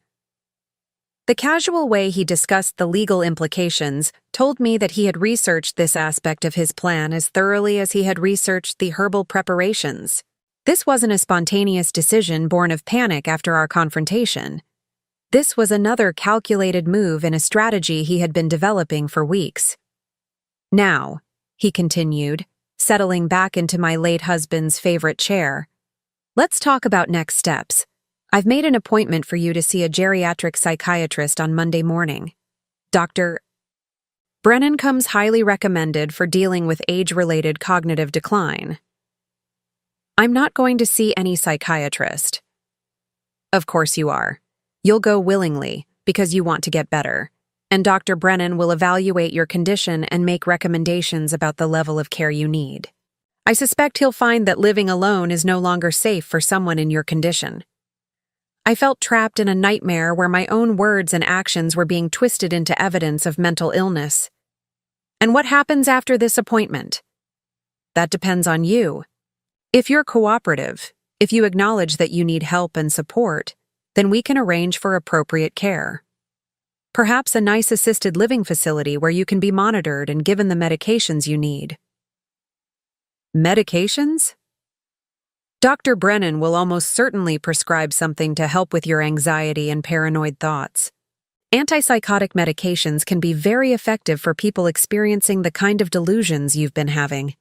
The casual way he discussed the legal implications told me that he had researched this aspect of his plan as thoroughly as he had researched the herbal preparations. This wasn't a spontaneous decision born of panic after our confrontation. This was another calculated move in a strategy he had been developing for weeks. Now, he continued, settling back into my late husband's favorite chair, let's talk about next steps. I've made an appointment for you to see a geriatric psychiatrist on Monday morning. Dr. Brennan comes highly recommended for dealing with age-related cognitive decline. I'm not going to see any psychiatrist. Of course you are. You'll go willingly because you want to get better, and Dr. Brennan will evaluate your condition and make recommendations about the level of care you need. I suspect he'll find that living alone is no longer safe for someone in your condition. I felt trapped in a nightmare where my own words and actions were being twisted into evidence of mental illness. And what happens after this appointment? That depends on you. If you're cooperative, if you acknowledge that you need help and support, then we can arrange for appropriate care. Perhaps a nice assisted living facility where you can be monitored and given the medications you need. Medications? Dr. Brennan will almost certainly prescribe something to help with your anxiety and paranoid thoughts. Antipsychotic medications can be very effective for people experiencing the kind of delusions you've been having.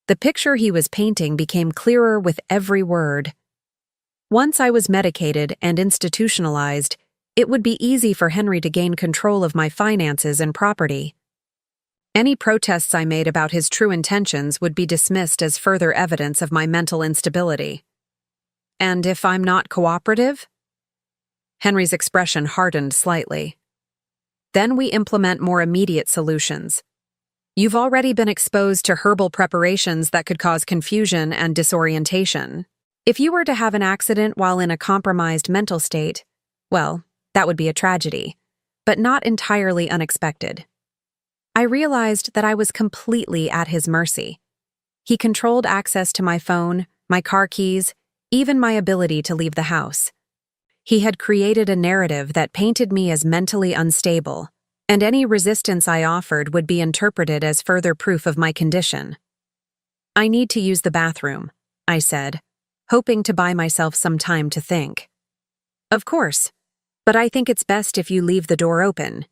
The picture he was painting became clearer with every word. Once I was medicated and institutionalized, it would be easy for Henry to gain control of my finances and property. Any protests I made about his true intentions would be dismissed as further evidence of my mental instability. And if I'm not cooperative? Henry's expression hardened slightly. Then we implement more immediate solutions. You've already been exposed to herbal preparations that could cause confusion and disorientation. If you were to have an accident while in a compromised mental state, well, that would be a tragedy, but not entirely unexpected. I realized that I was completely at his mercy. He controlled access to my phone, my car keys, even my ability to leave the house. He had created a narrative that painted me as mentally unstable, and any resistance I offered would be interpreted as further proof of my condition. I need to use the bathroom, I said, hoping to buy myself some time to think. Of course, but I think it's best if you leave the door open.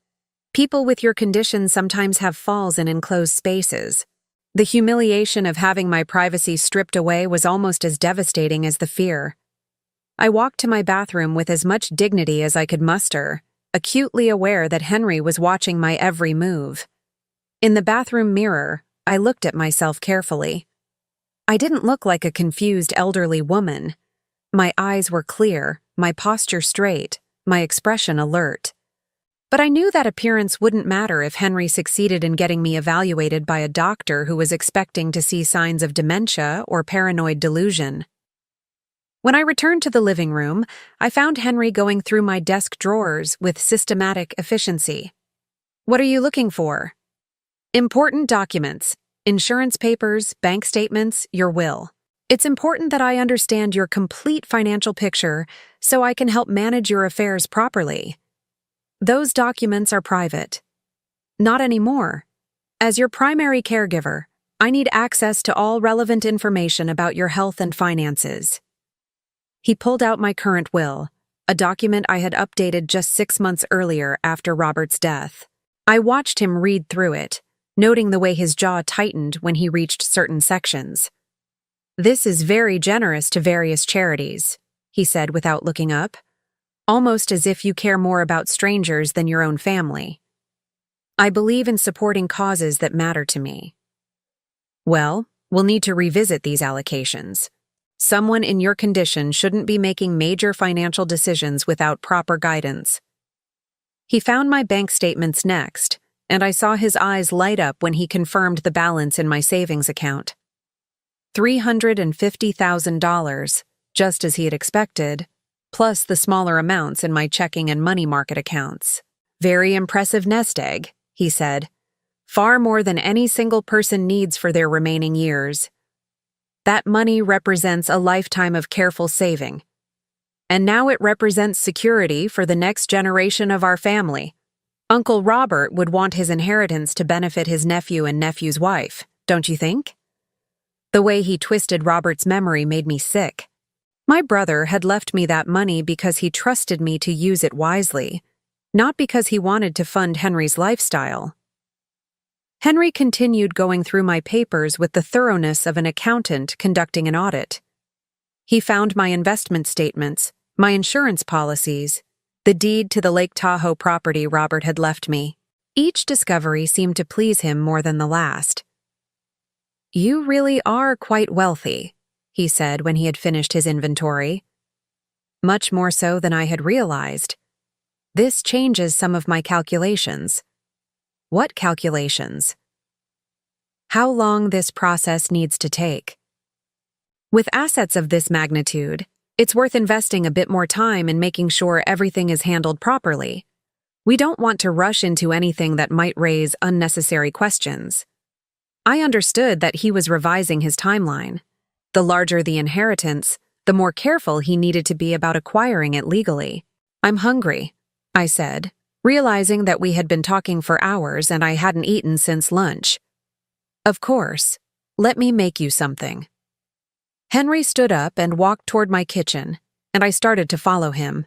People with your condition sometimes have falls in enclosed spaces. The humiliation of having my privacy stripped away was almost as devastating as the fear. I walked to my bathroom with as much dignity as I could muster, acutely aware that Henry was watching my every move. In the bathroom mirror, I looked at myself carefully. I didn't look like a confused elderly woman. My eyes were clear, my posture straight, my expression alert. But I knew that appearance wouldn't matter if Henry succeeded in getting me evaluated by a doctor who was expecting to see signs of dementia or paranoid delusion. When I returned to the living room, I found Henry going through my desk drawers with systematic efficiency. "What are you looking for?" "Important documents, insurance papers, bank statements, your will. It's important that I understand your complete financial picture so I can help manage your affairs properly. Those documents are private." "Not anymore. As your primary caregiver, I need access to all relevant information about your health and finances." He pulled out my current will, a document I had updated just 6 months earlier after Robert's death. I watched him read through it, noting the way his jaw tightened when he reached certain sections. "This is very generous to various charities," he said without looking up, "almost as if you care more about strangers than your own family." "I believe in supporting causes that matter to me." "Well, we'll need to revisit these allocations. Someone in your condition shouldn't be making major financial decisions without proper guidance." He found my bank statements next, and I saw his eyes light up when he confirmed the balance in my savings account. $350,000, just as he had expected, plus the smaller amounts in my checking and money market accounts. "Very impressive nest egg," he said. "Far more than any single person needs for their remaining years. That money represents a lifetime of careful saving. And now it represents security for the next generation of our family. Uncle Robert would want his inheritance to benefit his nephew and nephew's wife, don't you think?" The way he twisted Robert's memory made me sick. My brother had left me that money because he trusted me to use it wisely, not because he wanted to fund Henry's lifestyle. Henry continued going through my papers with the thoroughness of an accountant conducting an audit. He found my investment statements, my insurance policies, the deed to the Lake Tahoe property Robert had left me. Each discovery seemed to please him more than the last. "You really are quite wealthy," he said when he had finished his inventory. "Much more so than I had realized. This changes some of my calculations." "What calculations?" "How long this process needs to take. With assets of this magnitude, it's worth investing a bit more time in making sure everything is handled properly. We don't want to rush into anything that might raise unnecessary questions." I understood that he was revising his timeline. The larger the inheritance, the more careful he needed to be about acquiring it legally. "I'm hungry," I said, realizing that we had been talking for hours and I hadn't eaten since lunch. "Of course. Let me make you something." Henry stood up and walked toward my kitchen, and I started to follow him.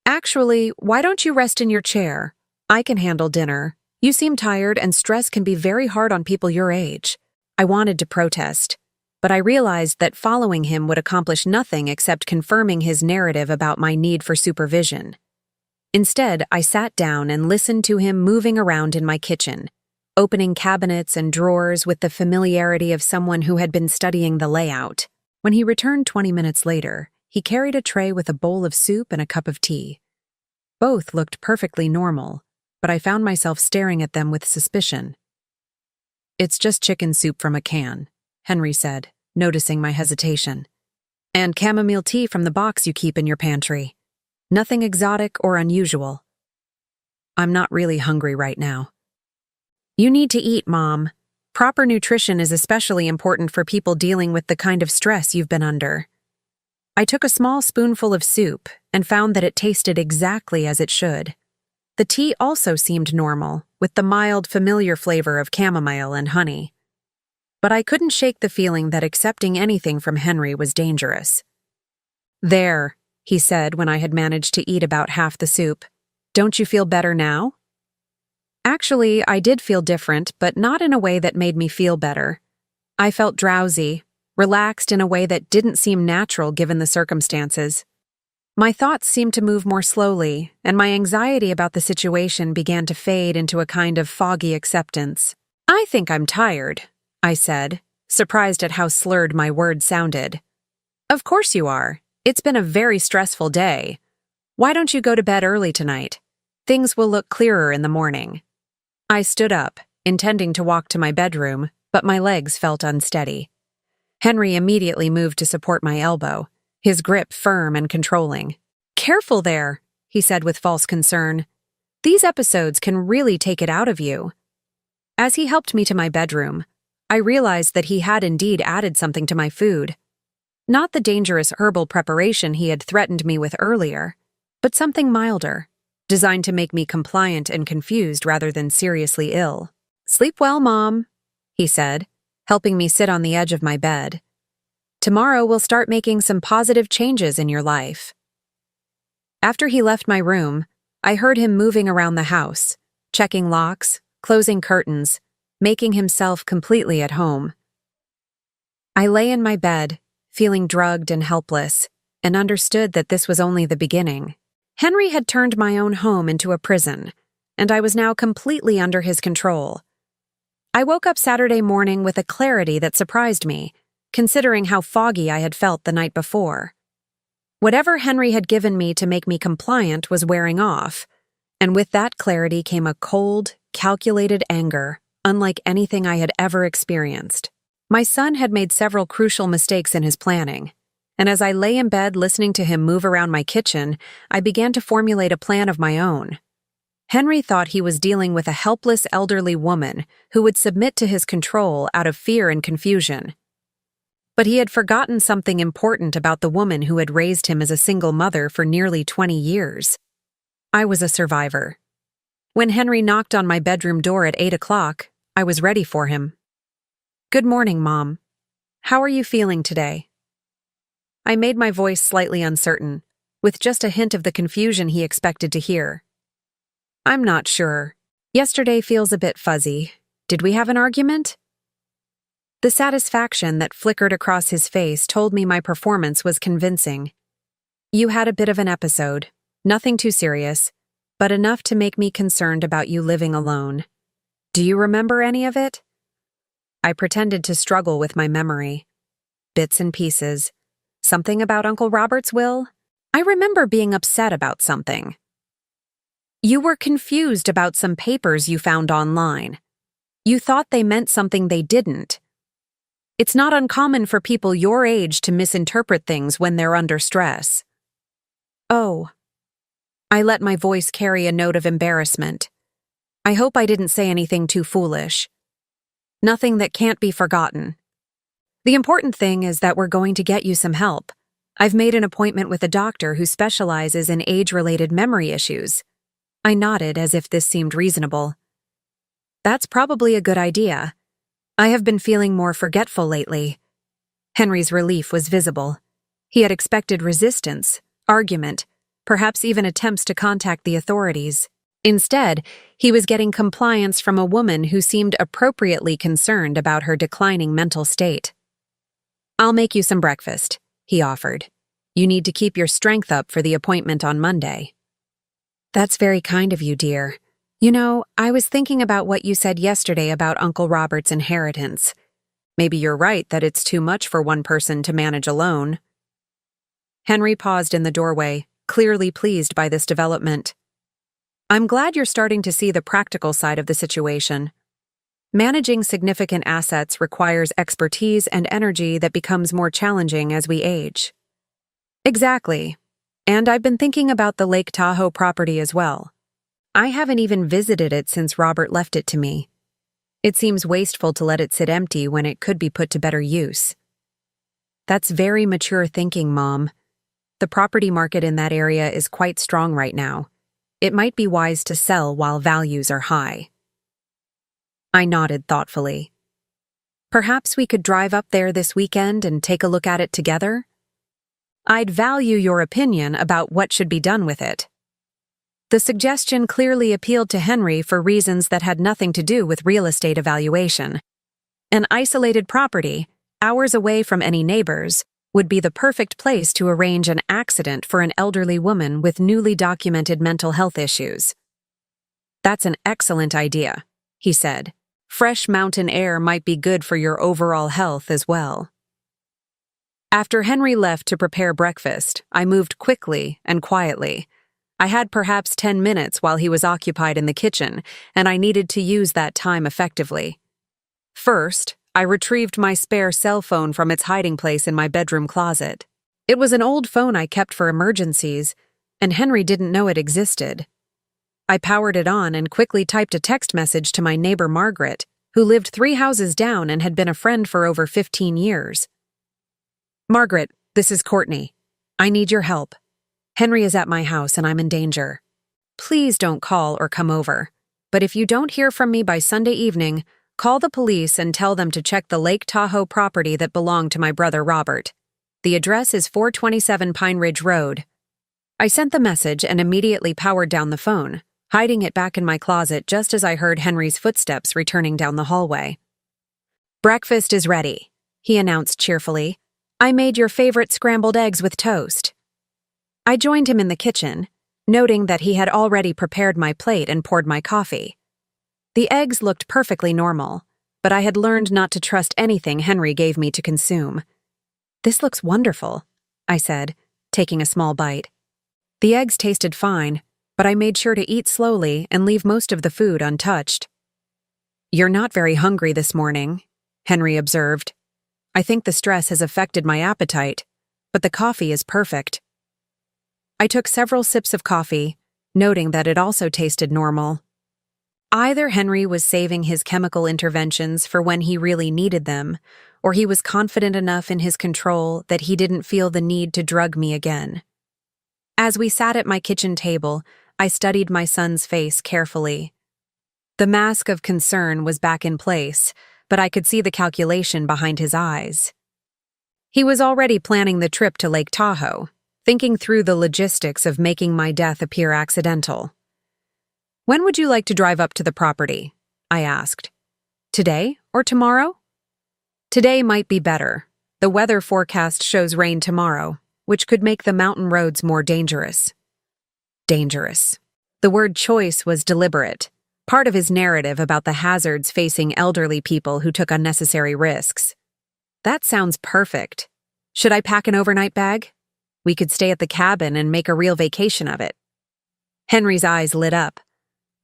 "Actually, why don't you rest in your chair? I can handle dinner. You seem tired, and stress can be very hard on people your age." I wanted to protest, but I realized that following him would accomplish nothing except confirming his narrative about my need for supervision. Instead, I sat down and listened to him moving around in my kitchen, opening cabinets and drawers with the familiarity of someone who had been studying the layout. When he returned 20 minutes later, he carried a tray with a bowl of soup and a cup of tea. Both looked perfectly normal, but I found myself staring at them with suspicion. "It's just chicken soup from a can," Henry said, noticing my hesitation. "And chamomile tea from the box you keep in your pantry. Nothing exotic or unusual." "I'm not really hungry right now." "You need to eat, Mom. Proper nutrition is especially important for people dealing with the kind of stress you've been under." I took a small spoonful of soup and found that it tasted exactly as it should. The tea also seemed normal, with the mild, familiar flavor of chamomile and honey. But I couldn't shake the feeling that accepting anything from Henry was dangerous. "There," he said when I had managed to eat about half the soup. "Don't you feel better now?" Actually, I did feel different, but not in a way that made me feel better. I felt drowsy, relaxed in a way that didn't seem natural given the circumstances. My thoughts seemed to move more slowly, and my anxiety about the situation began to fade into a kind of foggy acceptance. "I think I'm tired," I said, surprised at how slurred my words sounded. Of course you are. It's been a very stressful day. Why don't you go to bed early tonight? Things will look clearer in the morning. I stood up, intending to walk to my bedroom, but my legs felt unsteady. Henry immediately moved to support my elbow, his grip firm and controlling. Careful there, he said with false concern. These episodes can really take it out of you. As he helped me to my bedroom, I realized that he had indeed added something to my food. Not the dangerous herbal preparation he had threatened me with earlier, but something milder, designed to make me compliant and confused rather than seriously ill. Sleep well, Mom, he said, helping me sit on the edge of my bed. Tomorrow we'll start making some positive changes in your life. After he left my room, I heard him moving around the house, checking locks, closing curtains, making himself completely at home. I lay in my bed, feeling drugged and helpless, and understood that this was only the beginning. Henry had turned my own home into a prison, and I was now completely under his control. I woke up Saturday morning with a clarity that surprised me, considering how foggy I had felt the night before. Whatever Henry had given me to make me compliant was wearing off, and with that clarity came a cold, calculated anger, unlike anything I had ever experienced. My son had made several crucial mistakes in his planning, and as I lay in bed listening to him move around my kitchen, I began to formulate a plan of my own. Henry thought he was dealing with a helpless elderly woman who would submit to his control out of fear and confusion. But he had forgotten something important about the woman who had raised him as a single mother for nearly 20 years. I was a survivor. When Henry knocked on my bedroom door at 8 o'clock, I was ready for him. Good morning, Mom. How are you feeling today? I made my voice slightly uncertain, with just a hint of the confusion he expected to hear. I'm not sure. Yesterday feels a bit fuzzy. Did we have an argument? The satisfaction that flickered across his face told me my performance was convincing. You had a bit of an episode, nothing too serious, but enough to make me concerned about you living alone. Do you remember any of it? I pretended to struggle with my memory. Bits and pieces. Something about Uncle Robert's will? I remember being upset about something. You were confused about some papers you found online. You thought they meant something they didn't. It's not uncommon for people your age to misinterpret things when they're under stress. Oh. I let my voice carry a note of embarrassment. I hope I didn't say anything too foolish. Nothing that can't be forgotten. The important thing is that we're going to get you some help. I've made an appointment with a doctor who specializes in age-related memory issues. I nodded as if this seemed reasonable. That's probably a good idea. I have been feeling more forgetful lately. Henry's relief was visible. He had expected resistance, argument, perhaps even attempts to contact the authorities. Instead, he was getting compliance from a woman who seemed appropriately concerned about her declining mental state. I'll make you some breakfast, he offered. You need to keep your strength up for the appointment on Monday. That's very kind of you, dear. You know, I was thinking about what you said yesterday about Uncle Robert's inheritance. Maybe you're right that it's too much for one person to manage alone. Henry paused in the doorway, clearly pleased by this development. I'm glad you're starting to see the practical side of the situation. Managing significant assets requires expertise and energy that becomes more challenging as we age. Exactly. And I've been thinking about the Lake Tahoe property as well. I haven't even visited it since Robert left it to me. It seems wasteful to let it sit empty when it could be put to better use. That's very mature thinking, Mom. The property market in that area is quite strong right now. It might be wise to sell while values are high. I nodded thoughtfully. Perhaps we could drive up there this weekend and take a look at it together? I'd value your opinion about what should be done with it. The suggestion clearly appealed to Henry for reasons that had nothing to do with real estate evaluation. An isolated property, hours away from any neighbors, would be the perfect place to arrange an accident for an elderly woman with newly documented mental health issues. That's an excellent idea, he said, Fresh mountain air might be good for your overall health as well. After Henry left to prepare breakfast, I moved quickly and quietly. I had perhaps 10 minutes while he was occupied in the kitchen, and I needed to use that time effectively. First, I retrieved my spare cell phone from its hiding place in my bedroom closet. It was an old phone I kept for emergencies, and Henry didn't know it existed. I powered it on and quickly typed a text message to my neighbor Margaret, who lived 3 houses down and had been a friend for over 15 years. "Margaret, this is Courtney. I need your help. Henry is at my house and I'm in danger. Please don't call or come over. But if you don't hear from me by Sunday evening, call the police and tell them to check the Lake Tahoe property that belonged to my brother Robert. The address is 427 Pine Ridge Road." I sent the message and immediately powered down the phone, hiding it back in my closet just as I heard Henry's footsteps returning down the hallway. "Breakfast is ready," he announced cheerfully. "I made your favorite scrambled eggs with toast." I joined him in the kitchen, noting that he had already prepared my plate and poured my coffee. The eggs looked perfectly normal, but I had learned not to trust anything Henry gave me to consume. "This looks wonderful," I said, taking a small bite. The eggs tasted fine, but I made sure to eat slowly and leave most of the food untouched. "You're not very hungry this morning," Henry observed. "I think the stress has affected my appetite, but the coffee is perfect." I took several sips of coffee, noting that it also tasted normal. Either Henry was saving his chemical interventions for when he really needed them, or he was confident enough in his control that he didn't feel the need to drug me again. As we sat at my kitchen table, I studied my son's face carefully. The mask of concern was back in place, but I could see the calculation behind his eyes. He was already planning the trip to Lake Tahoe, thinking through the logistics of making my death appear accidental. "When would you like to drive up to the property?" I asked. "Today or tomorrow?" "Today might be better. The weather forecast shows rain tomorrow, which could make the mountain roads more dangerous." Dangerous. The word choice was deliberate, part of his narrative about the hazards facing elderly people who took unnecessary risks. "That sounds perfect. Should I pack an overnight bag? We could stay at the cabin and make a real vacation of it." Henry's eyes lit up.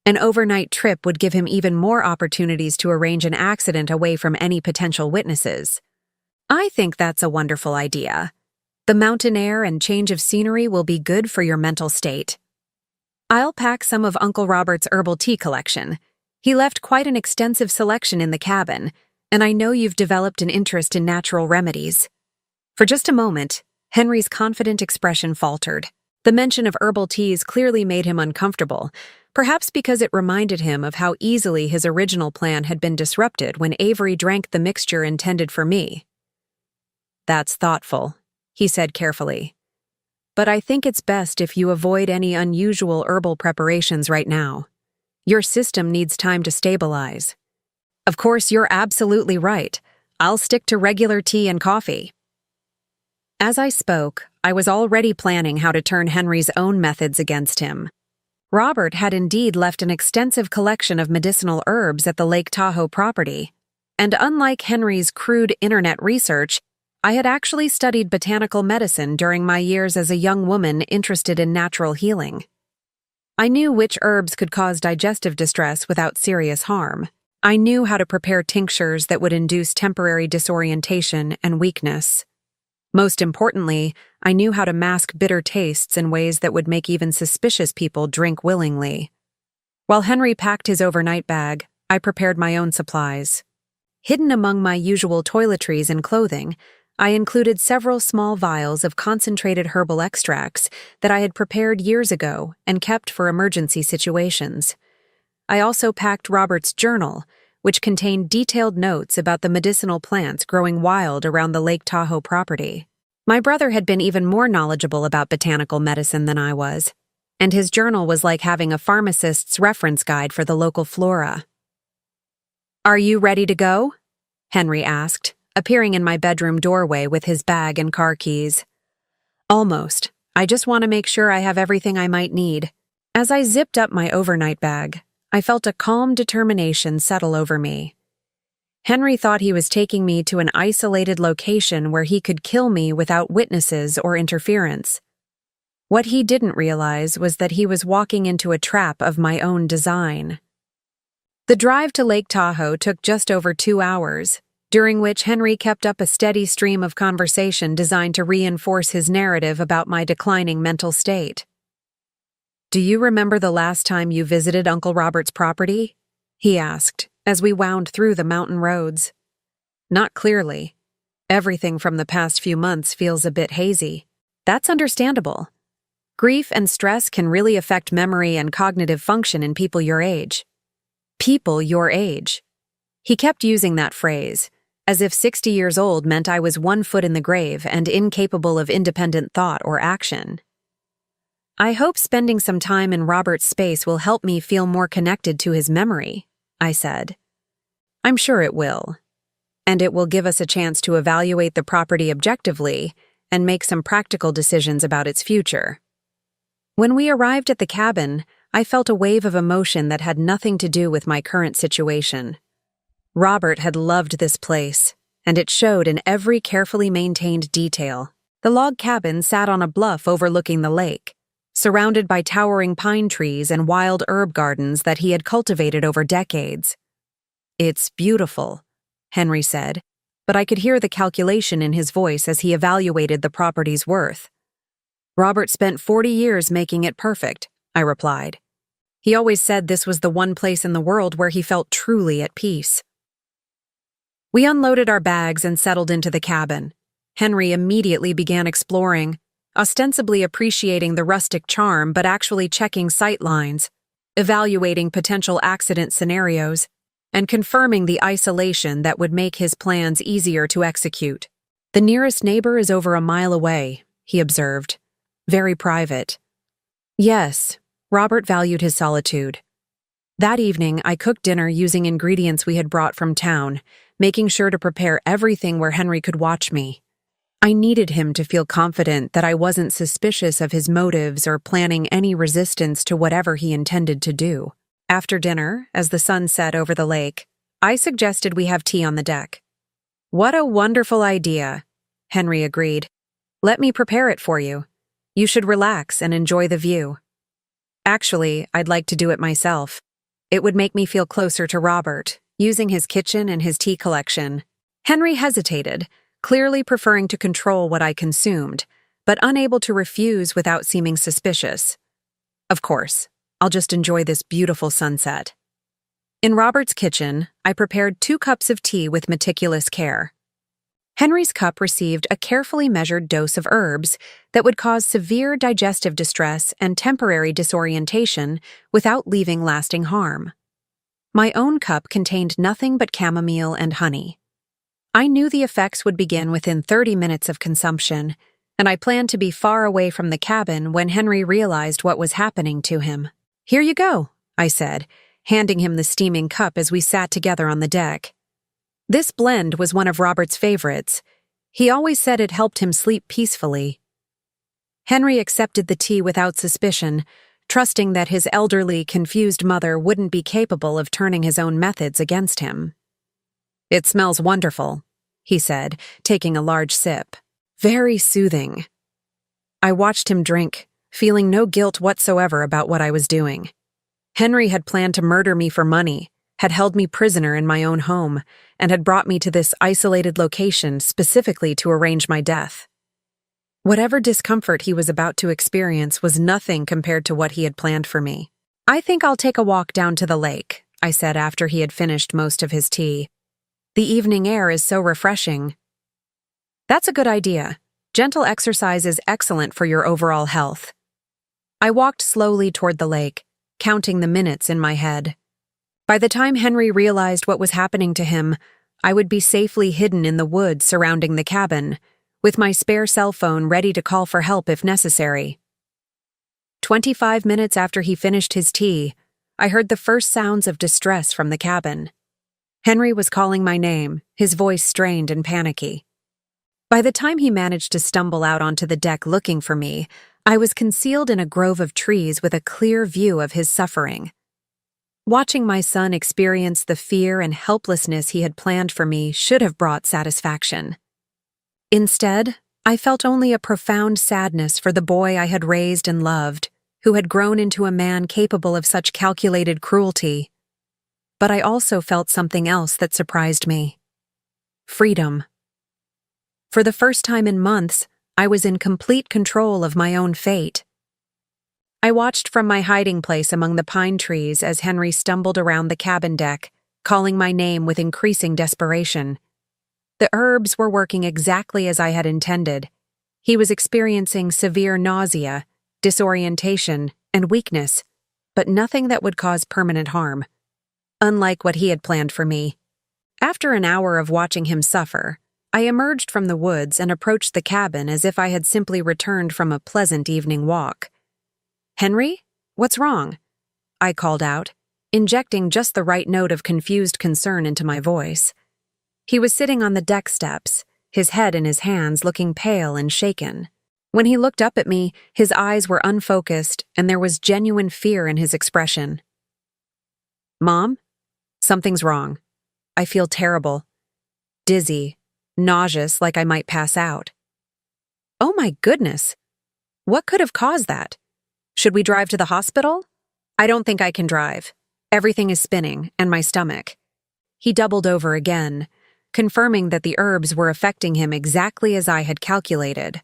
An overnight trip would give him even more opportunities to arrange an accident away from any potential witnesses. "I think that's a wonderful idea. The mountain air and change of scenery will be good for your mental state. I'll pack some of Uncle Robert's herbal tea collection. He left quite an extensive selection in the cabin, and I know you've developed an interest in natural remedies." For just a moment, Henry's confident expression faltered. The mention of herbal teas clearly made him uncomfortable, perhaps because it reminded him of how easily his original plan had been disrupted when Avery drank the mixture intended for me. "That's thoughtful," he said carefully. "But I think it's best if you avoid any unusual herbal preparations right now. Your system needs time to stabilize." "Of course, you're absolutely right. I'll stick to regular tea and coffee." As I spoke, I was already planning how to turn Henry's own methods against him. Robert had indeed left an extensive collection of medicinal herbs at the Lake Tahoe property, and unlike Henry's crude internet research, I had actually studied botanical medicine during my years as a young woman interested in natural healing. I knew which herbs could cause digestive distress without serious harm. I knew how to prepare tinctures that would induce temporary disorientation and weakness. Most importantly, I knew how to mask bitter tastes in ways that would make even suspicious people drink willingly. While Henry packed his overnight bag, I prepared my own supplies. Hidden among my usual toiletries and clothing, I included several small vials of concentrated herbal extracts that I had prepared years ago and kept for emergency situations. I also packed Robert's journal, which contained detailed notes about the medicinal plants growing wild around the Lake Tahoe property. My brother had been even more knowledgeable about botanical medicine than I was, and his journal was like having a pharmacist's reference guide for the local flora. "Are you ready to go?" Henry asked, appearing in my bedroom doorway with his bag and car keys. "Almost. I just want to make sure I have everything I might need." As I zipped up my overnight bag, I felt a calm determination settle over me. Henry thought he was taking me to an isolated location where he could kill me without witnesses or interference. What he didn't realize was that he was walking into a trap of my own design. The drive to Lake Tahoe took just over 2 hours, during which Henry kept up a steady stream of conversation designed to reinforce his narrative about my declining mental state. "Do you remember the last time you visited Uncle Robert's property?" he asked, as we wound through the mountain roads. "Not clearly. Everything from the past few months feels a bit hazy." "That's understandable. Grief and stress can really affect memory and cognitive function in people your age." People your age. He kept using that phrase, as if 60 years old meant I was 1 foot in the grave and incapable of independent thought or action. "I hope spending some time in Robert's space will help me feel more connected to his memory," I said. "I'm sure it will. And it will give us a chance to evaluate the property objectively and make some practical decisions about its future." When we arrived at the cabin, I felt a wave of emotion that had nothing to do with my current situation. Robert had loved this place, and it showed in every carefully maintained detail. The log cabin sat on a bluff overlooking the lake, surrounded by towering pine trees and wild herb gardens that he had cultivated over decades. "It's beautiful," Henry said, but I could hear the calculation in his voice as he evaluated the property's worth. "Robert spent 40 years making it perfect," I replied. "He always said this was the one place in the world where he felt truly at peace." We unloaded our bags and settled into the cabin. Henry immediately began exploring, ostensibly appreciating the rustic charm but actually checking sight lines, evaluating potential accident scenarios, and confirming the isolation that would make his plans easier to execute. "The nearest neighbor is over a mile away," he observed. "Very private." Yes, Robert valued his solitude. That evening, I cooked dinner using ingredients we had brought from town, making sure to prepare everything where Henry could watch me. I needed him to feel confident that I wasn't suspicious of his motives or planning any resistance to whatever he intended to do. After dinner, as the sun set over the lake, I suggested we have tea on the deck. "What a wonderful idea," Henry agreed. "Let me prepare it for you. You should relax and enjoy the view." Actually, I'd like to do it myself. It would make me feel closer to Robert, using his kitchen and his tea collection. Henry hesitated, clearly preferring to control what I consumed, but unable to refuse without seeming suspicious. "Of course, I'll just enjoy this beautiful sunset." In Robert's kitchen, I prepared 2 cups of tea with meticulous care. Henry's cup received a carefully measured dose of herbs that would cause severe digestive distress and temporary disorientation without leaving lasting harm. My own cup contained nothing but chamomile and honey. I knew the effects would begin within 30 minutes of consumption, and I planned to be far away from the cabin when Henry realized what was happening to him. "Here you go," I said, handing him the steaming cup as we sat together on the deck. This blend was one of Robert's favorites. He always said it helped him sleep peacefully. Henry accepted the tea without suspicion, trusting that his elderly, confused mother wouldn't be capable of turning his own methods against him. "It smells wonderful," he said, taking a large sip. "Very soothing." I watched him drink, feeling no guilt whatsoever about what I was doing. Henry had planned to murder me for money, had held me prisoner in my own home, and had brought me to this isolated location specifically to arrange my death. Whatever discomfort he was about to experience was nothing compared to what he had planned for me. "I think I'll take a walk down to the lake," I said after he had finished most of his tea. "The evening air is so refreshing." "That's a good idea. Gentle exercise is excellent for your overall health." I walked slowly toward the lake, counting the minutes in my head. By the time Henry realized what was happening to him, I would be safely hidden in the woods surrounding the cabin, with my spare cell phone ready to call for help if necessary. 25 minutes after he finished his tea, I heard the first sounds of distress from the cabin. Henry was calling my name, his voice strained and panicky. By the time he managed to stumble out onto the deck looking for me, I was concealed in a grove of trees with a clear view of his suffering. Watching my son experience the fear and helplessness he had planned for me should have brought satisfaction. Instead, I felt only a profound sadness for the boy I had raised and loved, who had grown into a man capable of such calculated cruelty. But I also felt something else that surprised me. Freedom. For the first time in months, I was in complete control of my own fate. I watched from my hiding place among the pine trees as Henry stumbled around the cabin deck, calling my name with increasing desperation. The herbs were working exactly as I had intended. He was experiencing severe nausea, disorientation, and weakness, but nothing that would cause permanent harm. Unlike what he had planned for me. After an hour of watching him suffer, I emerged from the woods and approached the cabin as if I had simply returned from a pleasant evening walk. "Henry, what's wrong?" I called out, injecting just the right note of confused concern into my voice. He was sitting on the deck steps, his head in his hands, looking pale and shaken. When he looked up at me, his eyes were unfocused and there was genuine fear in his expression. "Mom, something's wrong. I feel terrible. Dizzy, nauseous, like I might pass out." "Oh my goodness. What could have caused that? Should we drive to the hospital?" "I don't think I can drive. Everything is spinning, and my stomach." He doubled over again, confirming that the herbs were affecting him exactly as I had calculated.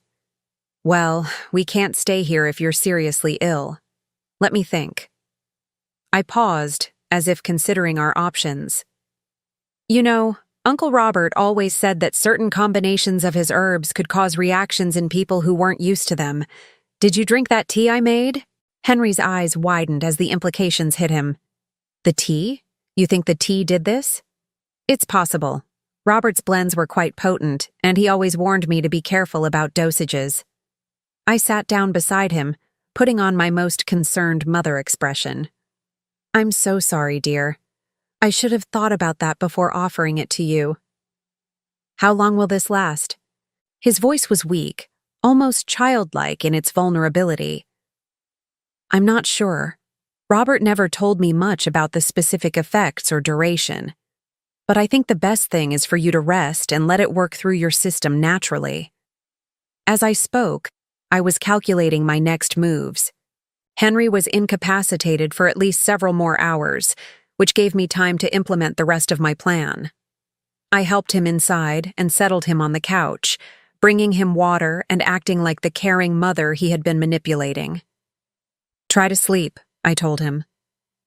"Well, we can't stay here if you're seriously ill. Let me think." I paused, as if considering our options. "You know, Uncle Robert always said that certain combinations of his herbs could cause reactions in people who weren't used to them. Did you drink that tea I made?" Henry's eyes widened as the implications hit him. "The tea? You think the tea did this?" "It's possible. Robert's blends were quite potent, and he always warned me to be careful about dosages." I sat down beside him, putting on my most concerned mother expression. "I'm so sorry, dear. I should have thought about that before offering it to you." "How long will this last?" His voice was weak, almost childlike in its vulnerability. "I'm not sure. Robert never told me much about the specific effects or duration. But I think the best thing is for you to rest and let it work through your system naturally." As I spoke, I was calculating my next moves. Henry was incapacitated for at least several more hours, which gave me time to implement the rest of my plan. I helped him inside and settled him on the couch, bringing him water and acting like the caring mother he had been manipulating. "Try to sleep," I told him.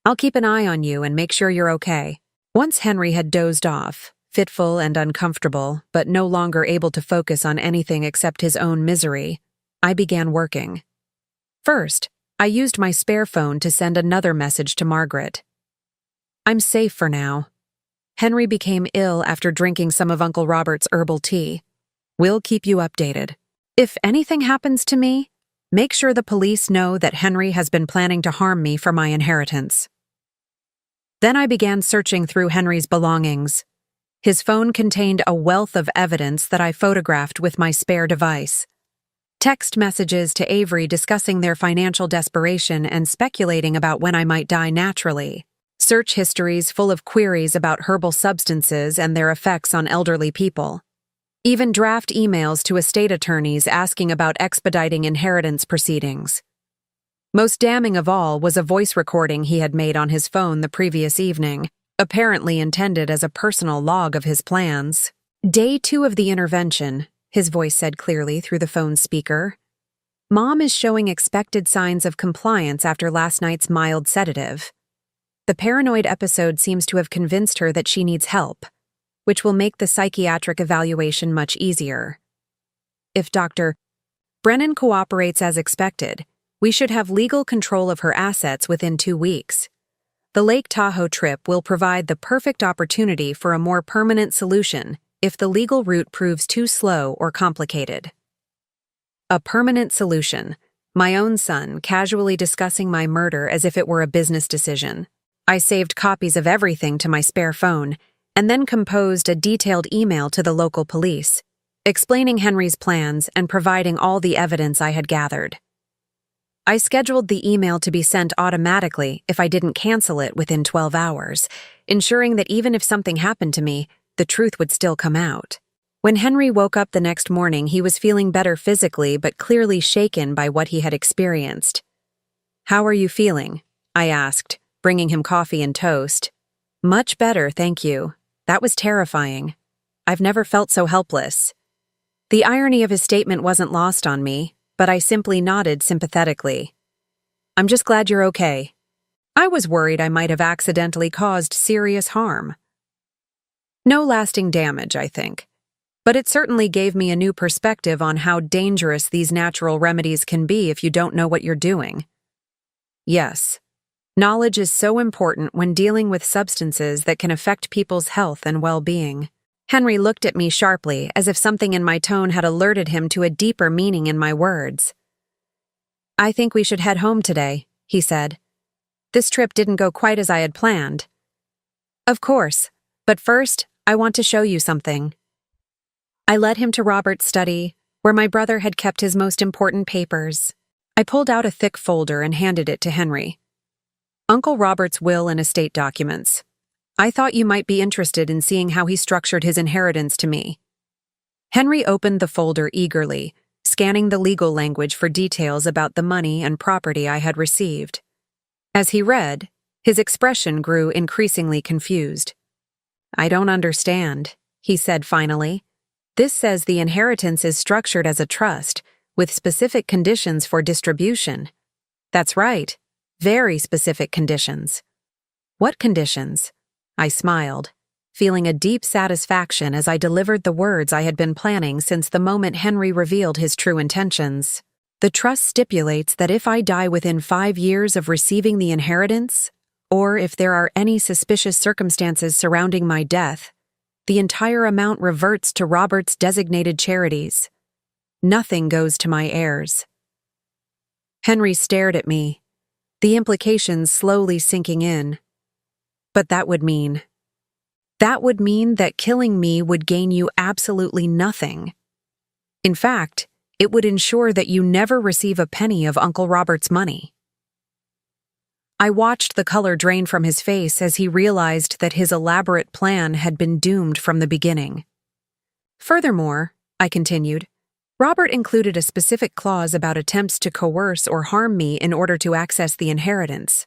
"I'll keep an eye on you and make sure you're okay." Once Henry had dozed off, fitful and uncomfortable, but no longer able to focus on anything except his own misery, I began working. First, I used my spare phone to send another message to Margaret. "I'm safe for now. Henry became ill after drinking some of Uncle Robert's herbal tea. We'll keep you updated. If anything happens to me, make sure the police know that Henry has been planning to harm me for my inheritance." Then I began searching through Henry's belongings. His phone contained a wealth of evidence that I photographed with my spare device. Text messages to Avery discussing their financial desperation and speculating about when I might die naturally. Search histories full of queries about herbal substances and their effects on elderly people. Even draft emails to estate attorneys asking about expediting inheritance proceedings. Most damning of all was a voice recording he had made on his phone the previous evening, apparently intended as a personal log of his plans. "Day 2 of the intervention," his voice said clearly through the phone speaker. "Mom is showing expected signs of compliance after last night's mild sedative. The paranoid episode seems to have convinced her that she needs help, which will make the psychiatric evaluation much easier. If Dr. Brennan cooperates as expected, we should have legal control of her assets within 2 weeks. The Lake Tahoe trip will provide the perfect opportunity for a more permanent solution if the legal route proves too slow or complicated." A permanent solution. My own son casually discussing my murder as if it were a business decision. I saved copies of everything to my spare phone and then composed a detailed email to the local police, explaining Henry's plans and providing all the evidence I had gathered. I scheduled the email to be sent automatically if I didn't cancel it within 12 hours, ensuring that even if something happened to me, the truth would still come out. When Henry woke up the next morning, he was feeling better physically but clearly shaken by what he had experienced. "How are you feeling?" I asked, bringing him coffee and toast. "Much better, thank you. That was terrifying. I've never felt so helpless." The irony of his statement wasn't lost on me, but I simply nodded sympathetically. "I'm just glad you're okay. I was worried I might have accidentally caused serious harm." No lasting damage, I think. But it certainly gave me a new perspective on how dangerous these natural remedies can be if you don't know what you're doing. Yes, knowledge is so important when dealing with substances that can affect people's health and well-being. Henry looked at me sharply, as if something in my tone had alerted him to a deeper meaning in my words. "I think we should head home today," he said. "This trip didn't go quite as I had planned." "Of course, but first, I want to show you something." I led him to Robert's study, where my brother had kept his most important papers. I pulled out a thick folder and handed it to Henry. "Uncle Robert's will and estate documents. I thought you might be interested in seeing how he structured his inheritance to me." Henry opened the folder eagerly, scanning the legal language for details about the money and property I had received. As he read, his expression grew increasingly confused. "I don't understand," he said finally. "This says the inheritance is structured as a trust, with specific conditions for distribution." "That's right. Very specific conditions." "What conditions?" I smiled, feeling a deep satisfaction as I delivered the words I had been planning since the moment Henry revealed his true intentions. "The trust stipulates that if I die within 5 years of receiving the inheritance, or if there are any suspicious circumstances surrounding my death, the entire amount reverts to Robert's designated charities. Nothing goes to my heirs." Henry stared at me, the implications slowly sinking in. "But that would mean that killing me would gain you absolutely nothing. In fact, it would ensure that you never receive a penny of Uncle Robert's money." I watched the color drain from his face as he realized that his elaborate plan had been doomed from the beginning. "Furthermore," I continued, "Robert included a specific clause about attempts to coerce or harm me in order to access the inheritance.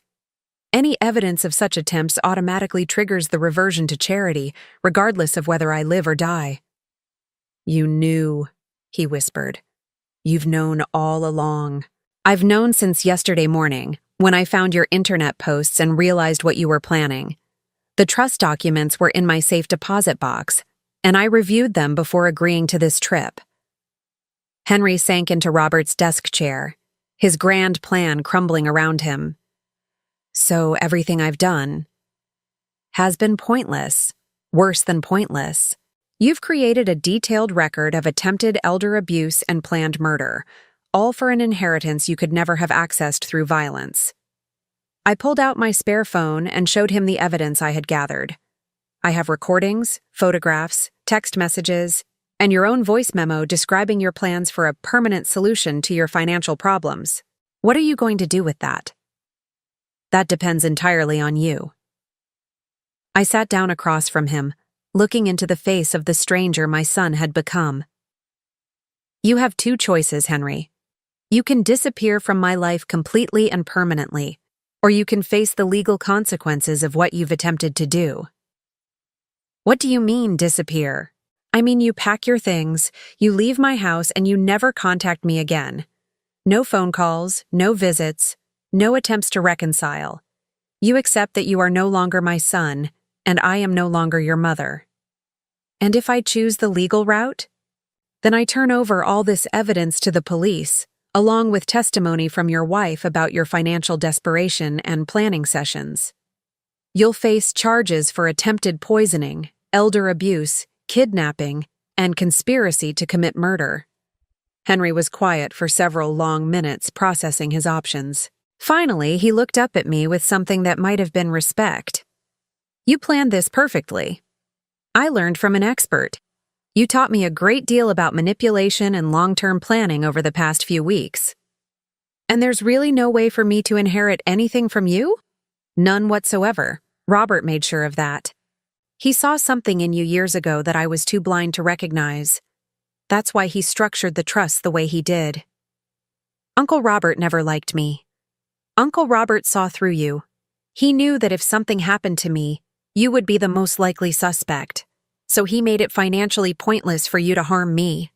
Any evidence of such attempts automatically triggers the reversion to charity, regardless of whether I live or die." "You knew," he whispered. "You've known all along." "I've known since yesterday morning, when I found your internet posts and realized what you were planning. The trust documents were in my safe deposit box, and I reviewed them before agreeing to this trip." Henry sank into Robert's desk chair, his grand plan crumbling around him. "So everything I've done has been pointless, worse than pointless. You've created a detailed record of attempted elder abuse and planned murder, all for an inheritance you could never have accessed through violence." I pulled out my spare phone and showed him the evidence I had gathered. "I have recordings, photographs, text messages, and your own voice memo describing your plans for a permanent solution to your financial problems. What are you going to do with that?" "That depends entirely on you." I sat down across from him, looking into the face of the stranger my son had become. "You have 2 choices, Henry. You can disappear from my life completely and permanently, or you can face the legal consequences of what you've attempted to do." "What do you mean, disappear?" "I mean you pack your things, you leave my house, and you never contact me again. No phone calls, no visits, no attempts to reconcile. You accept that you are no longer my son, and I am no longer your mother. And if I choose the legal route, then I turn over all this evidence to the police, along with testimony from your wife about your financial desperation and planning sessions. You'll face charges for attempted poisoning, elder abuse, kidnapping, and conspiracy to commit murder." Henry was quiet for several long minutes, processing his options. Finally, he looked up at me with something that might have been respect. "You planned this perfectly. I learned from an expert. You taught me a great deal about manipulation and long-term planning over the past few weeks." And there's really no way for me to inherit anything from you? None whatsoever. Robert made sure of that. He saw something in you years ago that I was too blind to recognize. That's why he structured the trust the way he did. Uncle Robert never liked me. Uncle Robert saw through you. He knew that if something happened to me, you would be the most likely suspect. So he made it financially pointless for you to harm me.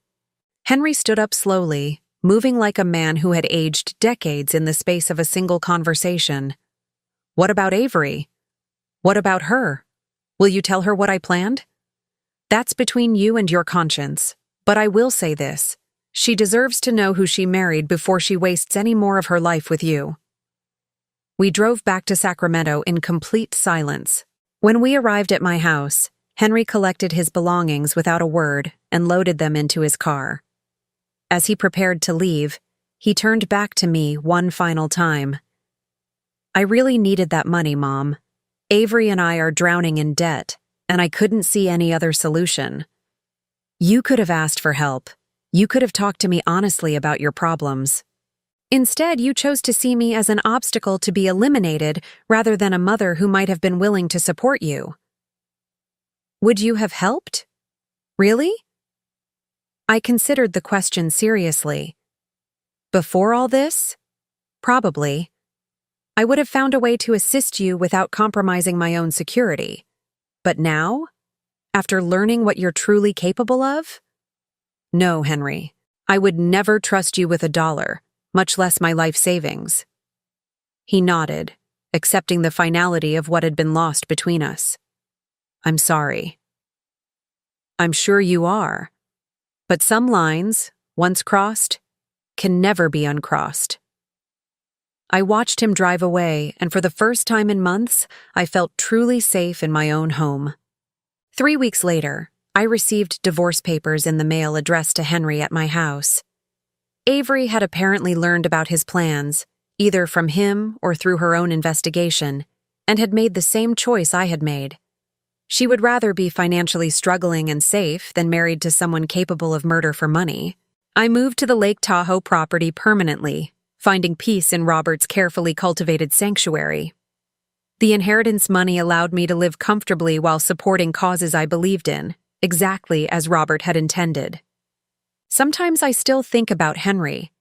Henry stood up slowly, moving like a man who had aged decades in the space of a single conversation. What about Avery? What about her? Will you tell her what I planned? That's between you and your conscience. But I will say this. She deserves to know who she married before she wastes any more of her life with you. We drove back to Sacramento in complete silence. When we arrived at my house, Henry collected his belongings without a word and loaded them into his car. As he prepared to leave, he turned back to me one final time. I really needed that money, Mom. Avery and I are drowning in debt, and I couldn't see any other solution. You could have asked for help. You could have talked to me honestly about your problems. Instead, you chose to see me as an obstacle to be eliminated rather than a mother who might have been willing to support you. Would you have helped? Really? I considered the question seriously. Before all this? Probably. I would have found a way to assist you without compromising my own security. But now? After learning what you're truly capable of? No, Henry. I would never trust you with $1, much less my life savings. He nodded, accepting the finality of what had been lost between us. I'm sorry. I'm sure you are. But some lines, once crossed, can never be uncrossed. I watched him drive away, and for the first time in months, I felt truly safe in my own home. 3 weeks later, I received divorce papers in the mail addressed to Henry at my house. Avery had apparently learned about his plans, either from him or through her own investigation, and had made the same choice I had made. She would rather be financially struggling and safe than married to someone capable of murder for money. I moved to the Lake Tahoe property permanently, finding peace in Robert's carefully cultivated sanctuary. The inheritance money allowed me to live comfortably while supporting causes I believed in, exactly as Robert had intended. Sometimes I still think about Henry,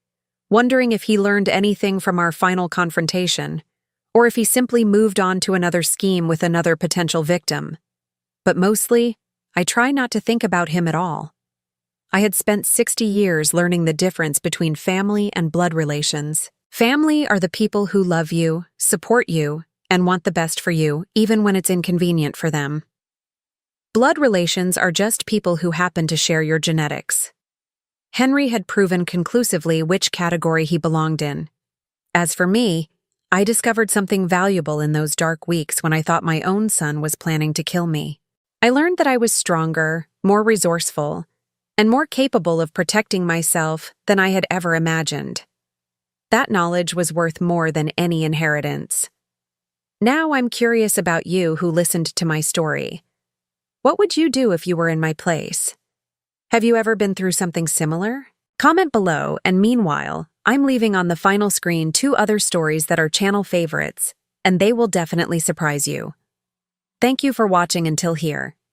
wondering if he learned anything from our final confrontation, or if he simply moved on to another scheme with another potential victim. But mostly, I try not to think about him at all. I had spent 60 years learning the difference between family and blood relations. Family are the people who love you, support you, and want the best for you, even when it's inconvenient for them. Blood relations are just people who happen to share your genetics. Henry had proven conclusively which category he belonged in. As for me, I discovered something valuable in those dark weeks when I thought my own son was planning to kill me. I learned that I was stronger, more resourceful, and more capable of protecting myself than I had ever imagined. That knowledge was worth more than any inheritance. Now I'm curious about you who listened to my story. What would you do if you were in my place? Have you ever been through something similar? Comment below, and meanwhile, I'm leaving on the final screen 2 other stories that are channel favorites, and they will definitely surprise you. Thank you for watching until here.